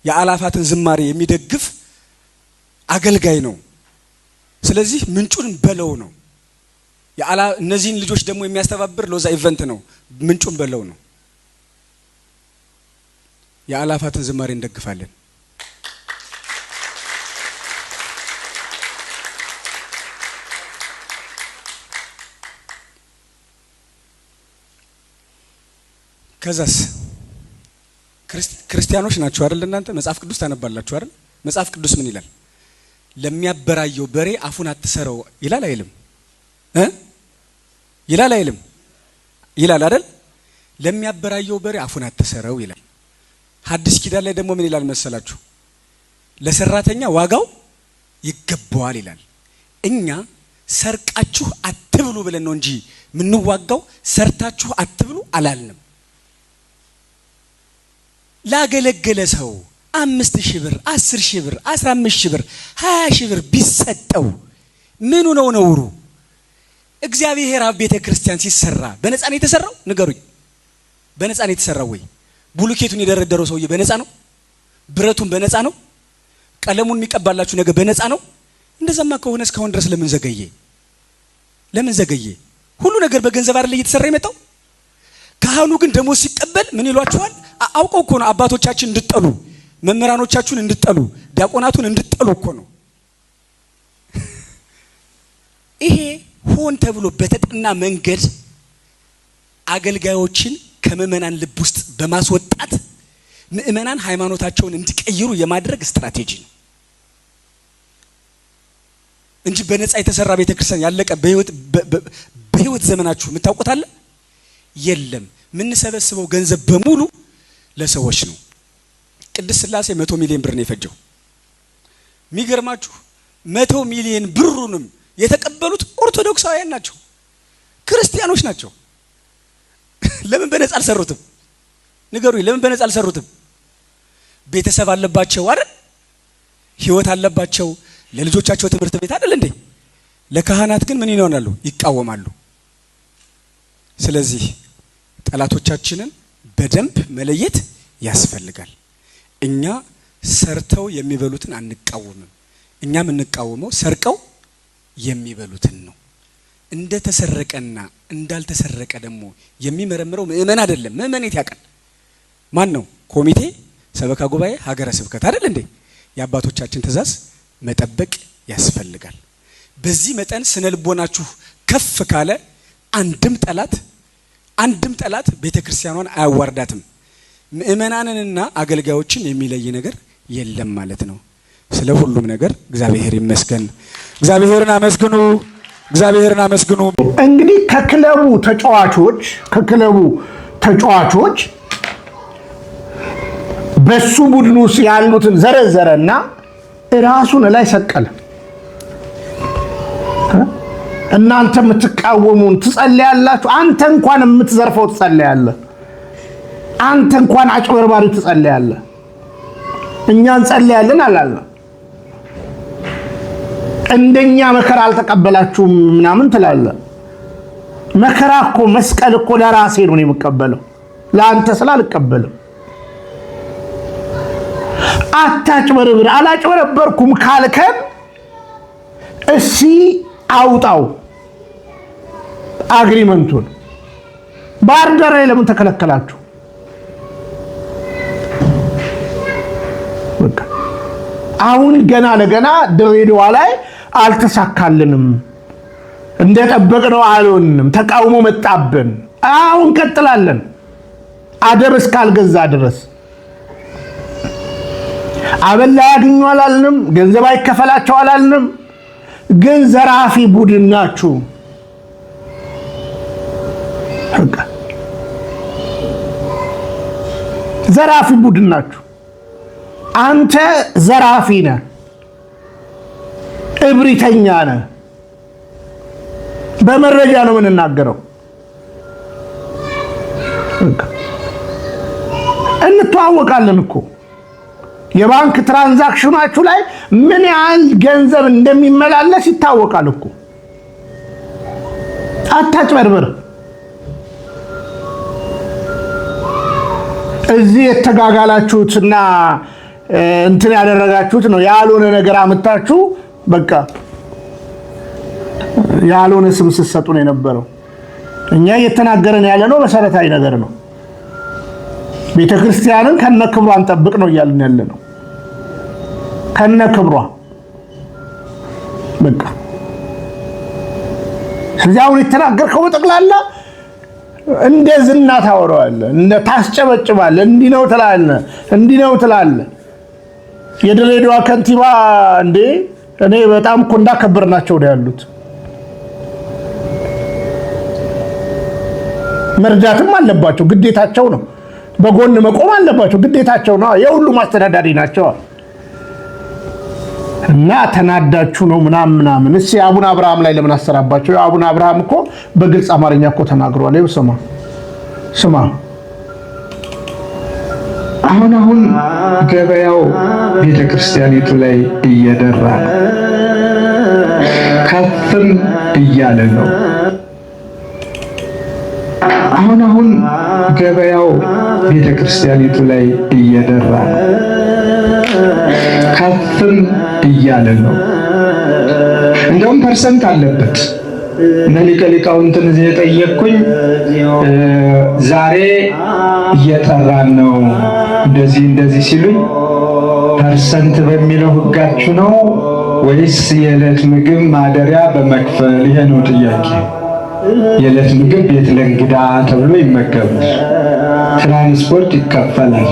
የአላፋትን ዝማሬ የሚደግፍ አገልጋይ ነው። ስለዚህ ምንጩን በለው ነው። እነዚህን ልጆች ደግሞ የሚያስተባብር ሎዛ ኢቨንት ነው። ምንጩን በለው ነው። የአላፋትን ዝማሬ እንደግፋለን። ከዛስ ክርስቲያኖች ናችሁ አይደል? እናንተ መጽሐፍ ቅዱስ ታነባላችሁ አይደል? መጽሐፍ ቅዱስ ምን ይላል? ለሚያበራየው በሬ አፉን አትሰረው ይላል አይልም? ይላል አይልም? ይላል አይደል? ለሚያበራየው በሬ አፉን አትሰረው ይላል። ሐዲስ ኪዳን ላይ ደግሞ ምን ይላል መሰላችሁ? ለሰራተኛ ዋጋው ይገባዋል ይላል። እኛ ሰርቃችሁ አትብሉ ብለን ነው እንጂ ምንዋጋው ሰርታችሁ አትብሉ አላልንም። ላገለገለ ሰው 5000 ብር፣ 10000 ብር፣ 15000 ብር፣ 20000 ብር ቢሰጠው ምኑ ነው ነውሩ? እግዚአብሔር አብ ቤተ ክርስቲያን ሲሰራ በነፃ ነው የተሰራው? ንገሩኝ። በነፃ ነው የተሰራው ወይ? ቡሉኬቱን የደረደረው ሰውዬ በነፃ ነው? ብረቱን በነፃ ነው? ቀለሙን የሚቀባላችሁ ነገር በነፃ ነው? እንደዛማ ከሆነ እስካሁን ድረስ ለምን ዘገየ? ለምን ዘገየ? ሁሉ ነገር በገንዘብ አይደል እየተሰራ የመጣው? ካህኑ ግን ደሞዝ ሲቀበል ምን ይሏችኋል? አውቀው እኮ ነው አባቶቻችን እንድጠሉ፣ መምህራኖቻችሁን እንድጠሉ፣ ዲያቆናቱን እንድጠሉ እኮ ነው። ይሄ ሆን ተብሎ በተጠና መንገድ አገልጋዮችን ከምእመናን ልብ ውስጥ በማስወጣት ምእመናን ሃይማኖታቸውን እንዲቀይሩ የማድረግ ስትራቴጂ ነው እንጂ በነፃ የተሰራ ቤተክርስቲያን ያለቀ በህይወት ዘመናችሁ የምታውቁት አለ? የለም። የምንሰበስበው ገንዘብ በሙሉ ለሰዎች ነው። ቅድስት ሥላሴ 100 ሚሊዮን ብር ነው የፈጀው። የሚገርማችሁ 100 ሚሊዮን ብሩንም የተቀበሉት ኦርቶዶክሳውያን ናቸው፣ ክርስቲያኖች ናቸው። ለምን በነፃ አልሰሩትም? ንገሩኝ። ለምን በነፃ አልሰሩትም? ቤተሰብ አለባቸው አይደል? ህይወት አለባቸው። ለልጆቻቸው ትምህርት ቤት አይደል እንዴ? ለካህናት ግን ምን ይሆናሉ? ይቃወማሉ። ስለዚህ ጠላቶቻችንን በደንብ መለየት ያስፈልጋል። እኛ ሰርተው የሚበሉትን አንቃወምም። እኛም እንቃወመው ሰርቀው የሚበሉትን ነው። እንደተሰረቀና እንዳልተሰረቀ ደግሞ የሚመረምረው ምእመን አይደለም። ምእመን የት ያውቃል? ማን ነው? ኮሚቴ፣ ሰበካ ጉባኤ፣ ሀገረ ስብከት አይደል እንዴ? የአባቶቻችን ትእዛዝ መጠበቅ ያስፈልጋል። በዚህ መጠን ስነ ልቦናችሁ ከፍ ካለ አንድም ጠላት ቤተክርስቲያኗን አያዋርዳትም። ምእመናንንና አገልጋዮችን የሚለይ ነገር የለም ማለት ነው። ስለ ሁሉም ነገር እግዚአብሔር ይመስገን። እግዚአብሔርን አመስግኑ። እንግዲህ ከክለቡ ተጫዋቾች በሱ ቡድን ውስጥ ያሉትን ዘረዘረና ራሱን ላይ ሰቀለ። እናንተ የምትቃወሙን ትጸልያላችሁ። አንተ እንኳን የምትዘርፈው ትጸልያለህ። አንተ እንኳን አጭበርባሪ ትጸልያለህ። እኛ እንጸልያለን አላለም። እንደኛ መከራ አልተቀበላችሁም ምናምን ትላለህ። መከራ እኮ መስቀል እኮ ለራሴ ነው የምቀበለው፣ ለአንተ ስላልቀበልም። አታጭበርብር። አላጭበረበርኩም ካልከን እሺ አውጣው አግሪመንቱን። ባህር ዳር ላይ ለምን ተከለከላችሁ? በቃ አሁን ገና ለገና ድሬዳዋ ላይ አልተሳካልንም፣ እንደጠበቅነው አልሆንም፣ ተቃውሞ መጣብን። አሁን ቀጥላለን አደብ እስካልገዛ ድረስ። አበላ ያግኙ አላልንም፣ ገንዘብ አይከፈላቸው አላልንም። ግን ዘራፊ ቡድን ናችሁ። ዘራፊ ቡድን ናችሁ። አንተ ዘራፊ ነህ፣ እብሪተኛ ነህ። በመረጃ ነው የምንናገረው። እንተዋወቃለን እኮ የባንክ ትራንዛክሽናችሁ ላይ ምን ያህል ገንዘብ እንደሚመላለስ ይታወቃል እኮ። አታጭበርብር። እዚህ የተጋጋላችሁትና እንትን ያደረጋችሁት ነው ያልሆነ ነገር አመጣችሁ። በቃ ያልሆነ ስም ስትሰጡ ነው የነበረው። እኛ እየተናገረን ያለ ነው መሰረታዊ ነገር ነው። ቤተክርስቲያንን ከነክብሯ እንጠብቅ ነው እያልን ያለ ነው። ከነክብሯ በቃ ስለዚህ አሁን የተናገርከው በጠቅላላ እንደ ዝና ታወራዋለህ፣ እንደ ታስጨበጭባለህ፣ እንዲህ ነው ትላለህ። የድሬዳዋ ከንቲባ እንዴ እኔ በጣም እኮ እንዳከበርናቸው ነው ያሉት። መርዳትም አለባቸው፣ ግዴታቸው ነው። በጎን መቆም አለባቸው፣ ግዴታቸው ነው። የሁሉም አስተዳዳሪ ናቸው። እና ተናዳችሁ ነው ምናምን። እሺ አቡነ አብርሃም ላይ ለምን አሰራባቸው? አቡነ አብርሃም እኮ በግልጽ አማርኛ እኮ ተናግሯል። ይኸው ስማ። አሁን ገበያው ቤተክርስቲያኒቱ ላይ እየደራ ነው፣ ከፍም እያለ ነው። አሁን ገበያው ቤተክርስቲያኒቱ ላይ እየደራ ነው፣ ከፍም እያለ ነው። እንደውም ፐርሰንት አለበት። እነ ሊቀ ሊቃውንትን እዚህ የጠየቅኩኝ ዛሬ እየጠራን ነው እንደዚህ ሲሉኝ ፐርሰንት በሚለው ህጋችሁ ነው ወይስ የዕለት ምግብ ማደሪያ በመክፈል? ይሄ ነው ጥያቄ። የዕለት ምግብ ቤት ለእንግዳ ተብሎ ይመገባል፣ ትራንስፖርት ይከፈላል።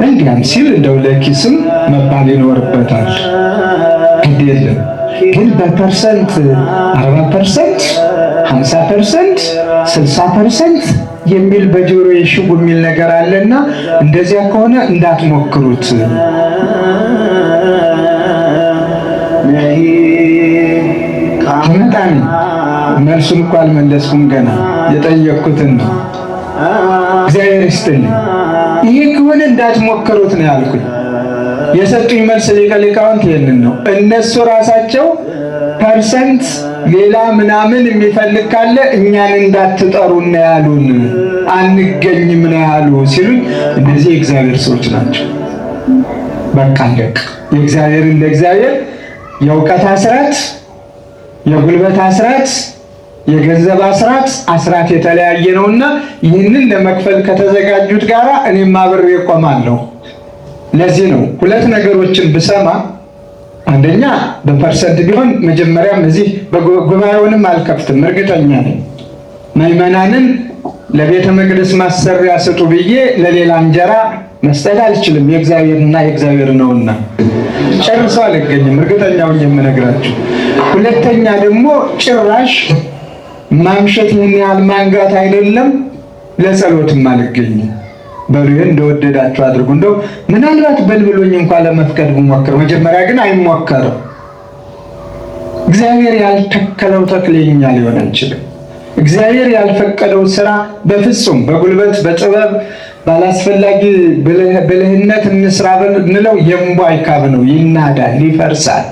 እንዲያም ሲል እንደው ለኪስም መባል ይኖርበታል። ግድ የለም ግን በፐርሰንት 40%፣ 50%፣ 60% የሚል በጆሮ የሽጉ የሚል ነገር አለና እንደዚያ ከሆነ እንዳትሞክሩት። ተመጣጣኝ መልሱን እንኳን አልመለስኩም፣ ገና የጠየቅኩትን ነው። እግዚአብሔር ይስጥልኝ። ይሄ ከሆነ እንዳትሞክሩት ነው ያልኩኝ። የሰጡኝ መልስ ሊቀ ሊቃውንት ይሄንን ነው። እነሱ ራሳቸው ፐርሰንት ሌላ ምናምን የሚፈልግ ካለ እኛን እንዳትጠሩ ነው ያሉን፣ አንገኝም ነው ያሉ ሲሉኝ፣ እነዚህ የእግዚአብሔር ሰዎች ናቸው። በቃ አለቅ። የእግዚአብሔርን ለእግዚአብሔር የእውቀት አስራት፣ የጉልበት አስራት፣ የገንዘብ አስራት የተለያየ ነውና ይህንን ለመክፈል ከተዘጋጁት ጋራ እኔም አብሬ እቆማለሁ። ለዚህ ነው ሁለት ነገሮችን ብሰማ፣ አንደኛ በፐርሰንት ቢሆን መጀመሪያም እዚህ ጉባኤውንም አልከፍትም፣ እርግጠኛ ነኝ። ምዕመናንን ለቤተ መቅደስ ማሰሪያ ስጡ ብዬ ለሌላ እንጀራ መስጠት አልችልም። የእግዚአብሔርና የእግዚአብሔር ነውና ጨርሶ አልገኝም፣ እርግጠኛውን የምነግራችሁ። ሁለተኛ ደግሞ ጭራሽ ማምሸት ይህን ያህል ማንጋት አይደለም፣ ለጸሎትም አልገኝም። በሩን እንደወደዳችሁ አድርጉ። እንደው ምናልባት በልብሎኝ እንኳን ለመፍቀድ ብሞክር፣ መጀመሪያ ግን አይሞከርም። እግዚአብሔር ያልተከለው ተክለኛ ሊሆን አይችልም። እግዚአብሔር ያልፈቀደው ስራ በፍጹም በጉልበት በጥበብ ባላስፈላጊ ብልህነት እንስራ ብንለው የእምቧይ ካብ ነው፣ ይናዳል፣ ይፈርሳል።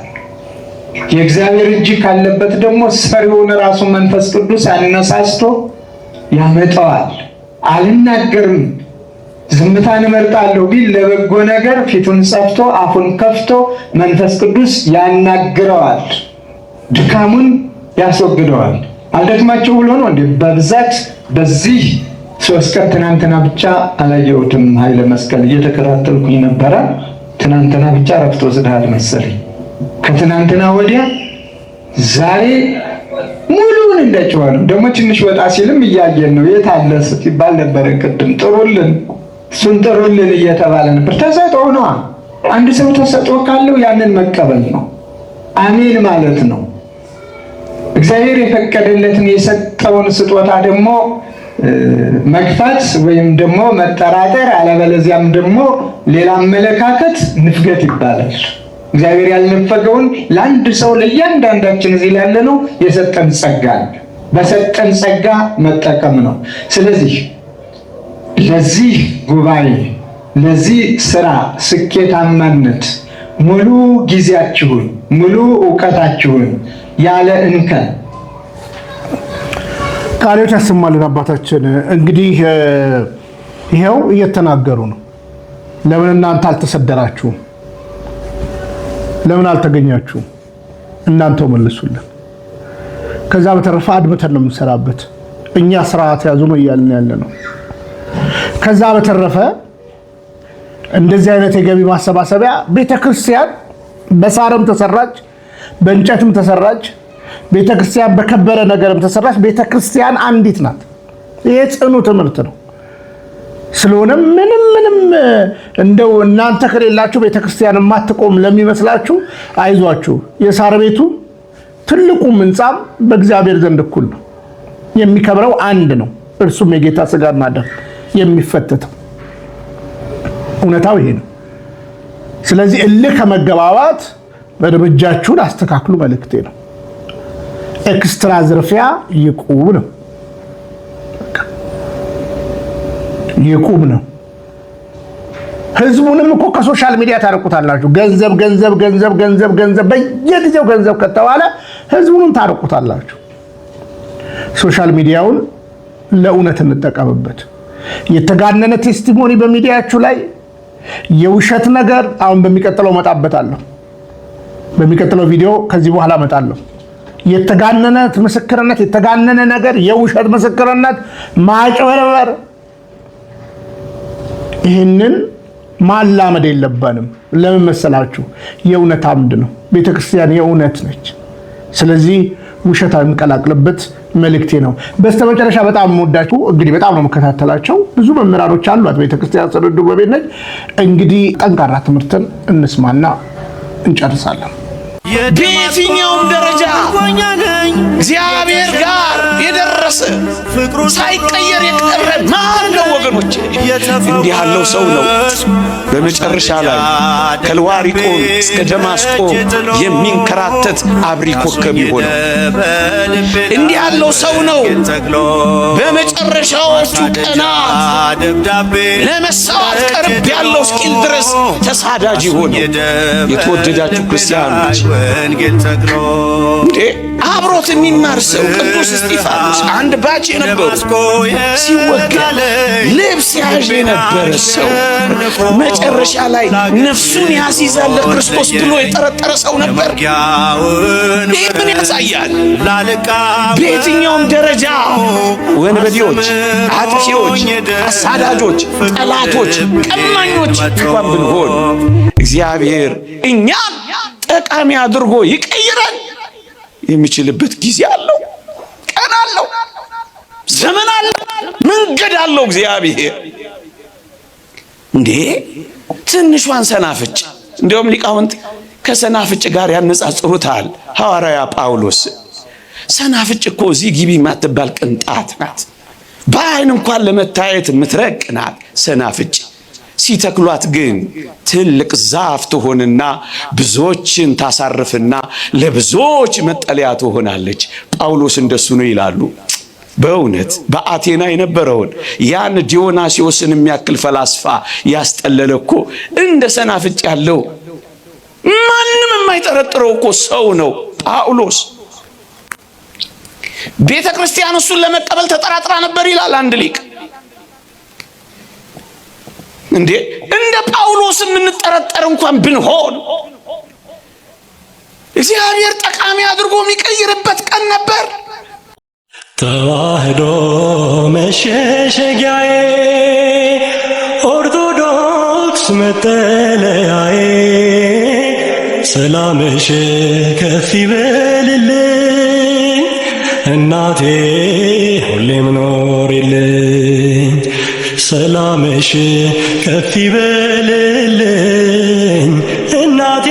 የእግዚአብሔር እጅ ካለበት ደግሞ ሰሪውን ራሱ መንፈስ ቅዱስ አነሳስቶ ያመጣዋል። አልናገርም ዝምታን እመርጣለሁ ቢል ለበጎ ነገር ፊቱን ጸፍቶ አፉን ከፍቶ መንፈስ ቅዱስ ያናግረዋል፣ ድካሙን ያስወግደዋል። አልደክማቸው ብሎ ነው እንዴ? በብዛት በዚህ 3 ቀን ትናንትና ብቻ አላየሁትም። ኃይለ መስቀል እየተከታተልኩኝ ነበረ። ትናንትና ብቻ ረፍት ወስደሃል መሰለኝ። ከትናንትና ወዲያ ዛሬ ሙሉውን እንደጨዋል። ደግሞ ትንሽ ወጣ ሲልም እያየን ነው። የት አለ ሲባል ነበረ ቅድም። ጥሩልን እሱን ጥሩልን እየተባለ ነበር። ተሰጥኦ ነው። አንድ ሰው ተሰጥኦ ካለው ያንን መቀበል ነው፣ አሜን ማለት ነው። እግዚአብሔር የፈቀደለትን የሰጠውን ስጦታ ደግሞ መግፋት ወይም ደግሞ መጠራጠር፣ አለበለዚያም ደግሞ ሌላ አመለካከት ንፍገት ይባላል። እግዚአብሔር ያልነፈገውን ለአንድ ሰው ለእያንዳንዳችን እዚህ ያለ ነው የሰጠን ጸጋ፣ በሰጠን ጸጋ መጠቀም ነው። ስለዚህ ለዚህ ጉባኤ ለዚህ ስራ ስኬታማነት ሙሉ ጊዜያችሁን ሙሉ ዕውቀታችሁን ያለ እንከን ቃሎች ያሰማልን አባታችን። እንግዲህ ይሄው እየተናገሩ ነው። ለምን እናንተ አልተሰደራችሁም? ለምን አልተገኛችሁም? እናንተው መልሱልን። ከዛ በተረፈ አድምተን ነው የምንሰራበት። እኛ ስርዓት ያዙ ነው እያልን ያለ ነው። ከዛ በተረፈ እንደዚህ አይነት የገቢ ማሰባሰቢያ ቤተክርስቲያን በሳርም ተሰራች፣ በእንጨትም ተሰራች፣ ቤተክርስቲያን በከበረ ነገርም ተሰራች። ቤተክርስቲያን አንዲት ናት። ይሄ ጽኑ ትምህርት ነው። ስለሆነ ምንም እንደው እናንተ ከሌላችሁ ቤተክርስቲያን የማትቆም ለሚመስላችሁ አይዟችሁ። የሳር ቤቱ ትልቁ ሕንጻም በእግዚአብሔር ዘንድ እኩል ነው። የሚከብረው አንድ ነው፣ እርሱም የጌታ ሥጋና ደም የሚፈተተው። እውነታው ይሄ ነው። ስለዚህ እልህ ከመገባባት እርምጃችሁን አስተካክሉ መልእክቴ ነው። ኤክስትራ ዝርፊያ ይቁም ነው፣ ይቁም ነው። ህዝቡንም እኮ ከሶሻል ሚዲያ ታርቁታላችሁ። ገንዘብ ገንዘብ ገንዘብ ገንዘብ ገንዘብ በየጊዜው ገንዘብ ከተባለ ህዝቡንም ታርቁታላችሁ። ሶሻል ሚዲያውን ለእውነት እንጠቀምበት። የተጋነነ ቴስቲሞኒ በሚዲያችሁ ላይ የውሸት ነገር አሁን በሚቀጥለው መጣበታለሁ። በሚቀጥለው ቪዲዮ ከዚህ በኋላ መጣለሁ። የተጋነነ ምስክርነት፣ የተጋነነ ነገር፣ የውሸት ምስክርነት፣ ማጭበርበር፣ ይህንን ማላመድ የለብንም። ለምን መሰላችሁ? የእውነት አምድ ነው ቤተክርስቲያን፣ የእውነት ነች። ስለዚህ ውሸት አንቀላቅልበት መልእክቴ ነው። በስተመጨረሻ በጣም የምወዳችሁ እንግዲህ በጣም ነው የምከታተላቸው ብዙ መምህራኖች አሏት ቤተክርስቲያን ጽርዱ በቤት ነች። እንግዲህ ጠንካራ ትምህርትን እንስማና እንጨርሳለን። በየትኛውም ደረጃ እግዚአብሔር ጋር የደረሰ ሳይቀየር የቀረ ማን ነው ወገኖች? እንዲህ ያለው ሰው ነው በመጨረሻ ላይ ከልዋሪቆን እስከ ደማስቆ የሚንከራተት አብሪ ኮከብ ይሆናል። እንዲህ ያለው ሰው ነው በመጨረሻዎቹ ቀናት ለመሰዋት ቀርብ ያለው እስኪል ድረስ ተሳዳጅ ይሆናል። የተወደዳችሁ ክርስቲያኖች አብሮት የሚማር ሰው ቅዱስ እስጢፋኖስ አንድ ባች የነበሩ ሲወጋ ልብስ ያዥ የነበረ ሰው መጨረሻ ላይ ነፍሱን ያስይዛል ክርስቶስ ብሎ የጠረጠረ ሰው ነበር። ይህ ምን ያሳያል? በየትኛውም ደረጃ ወንበዴዎች፣ አጥፊዎች፣ አሳዳጆች፣ ጠላቶች፣ ቀማኞች እንኳን ብንሆን እግዚአብሔር እኛም ጠቃሚ አድርጎ ይቀይረን የሚችልበት ጊዜ አለው፣ ቀን አለው፣ ዘመን አለው፣ መንገድ አለው። እግዚአብሔር እንዴ ትንሿን ሰናፍጭ እንዲያውም ሊቃውንት ከሰናፍጭ ጋር ያነጻጽሩታል። ሐዋርያ ጳውሎስ ሰናፍጭ እኮ እዚህ ግቢ የማትባል ቅንጣት ናት፣ በዓይን እንኳን ለመታየት የምትረቅ ናት ሰናፍጭ። ሲተክሏት ግን ትልቅ ዛፍ ትሆንና ብዙዎችን ታሳርፍና ለብዙዎች መጠለያ ትሆናለች። ጳውሎስ እንደሱ ነው ይላሉ። በእውነት በአቴና የነበረውን ያን ዲዮናስዮስን የሚያክል ፈላስፋ ያስጠለለ እኮ እንደ ሰናፍጭ ያለው ማንም የማይጠረጥረው እኮ ሰው ነው ጳውሎስ። ቤተ ክርስቲያን እሱን ለመቀበል ተጠራጥራ ነበር ይላል አንድ ሊቅ። እንዴ እንደ ጳውሎስ የምንጠረጠር እንኳን ብንሆን እግዚአብሔር ጠቃሚ አድርጎ የሚቀይርበት ቀን ነበር። ተዋህዶ መሸሸጊያዬ፣ ኦርቶዶክስ መጠለያዬ፣ ሰላምሽ ከፍ ይበልልኝ እናቴ ሁሌም ኖሪልኝ። ሰላምሽ ከፍ ይበልልኝ እናቴ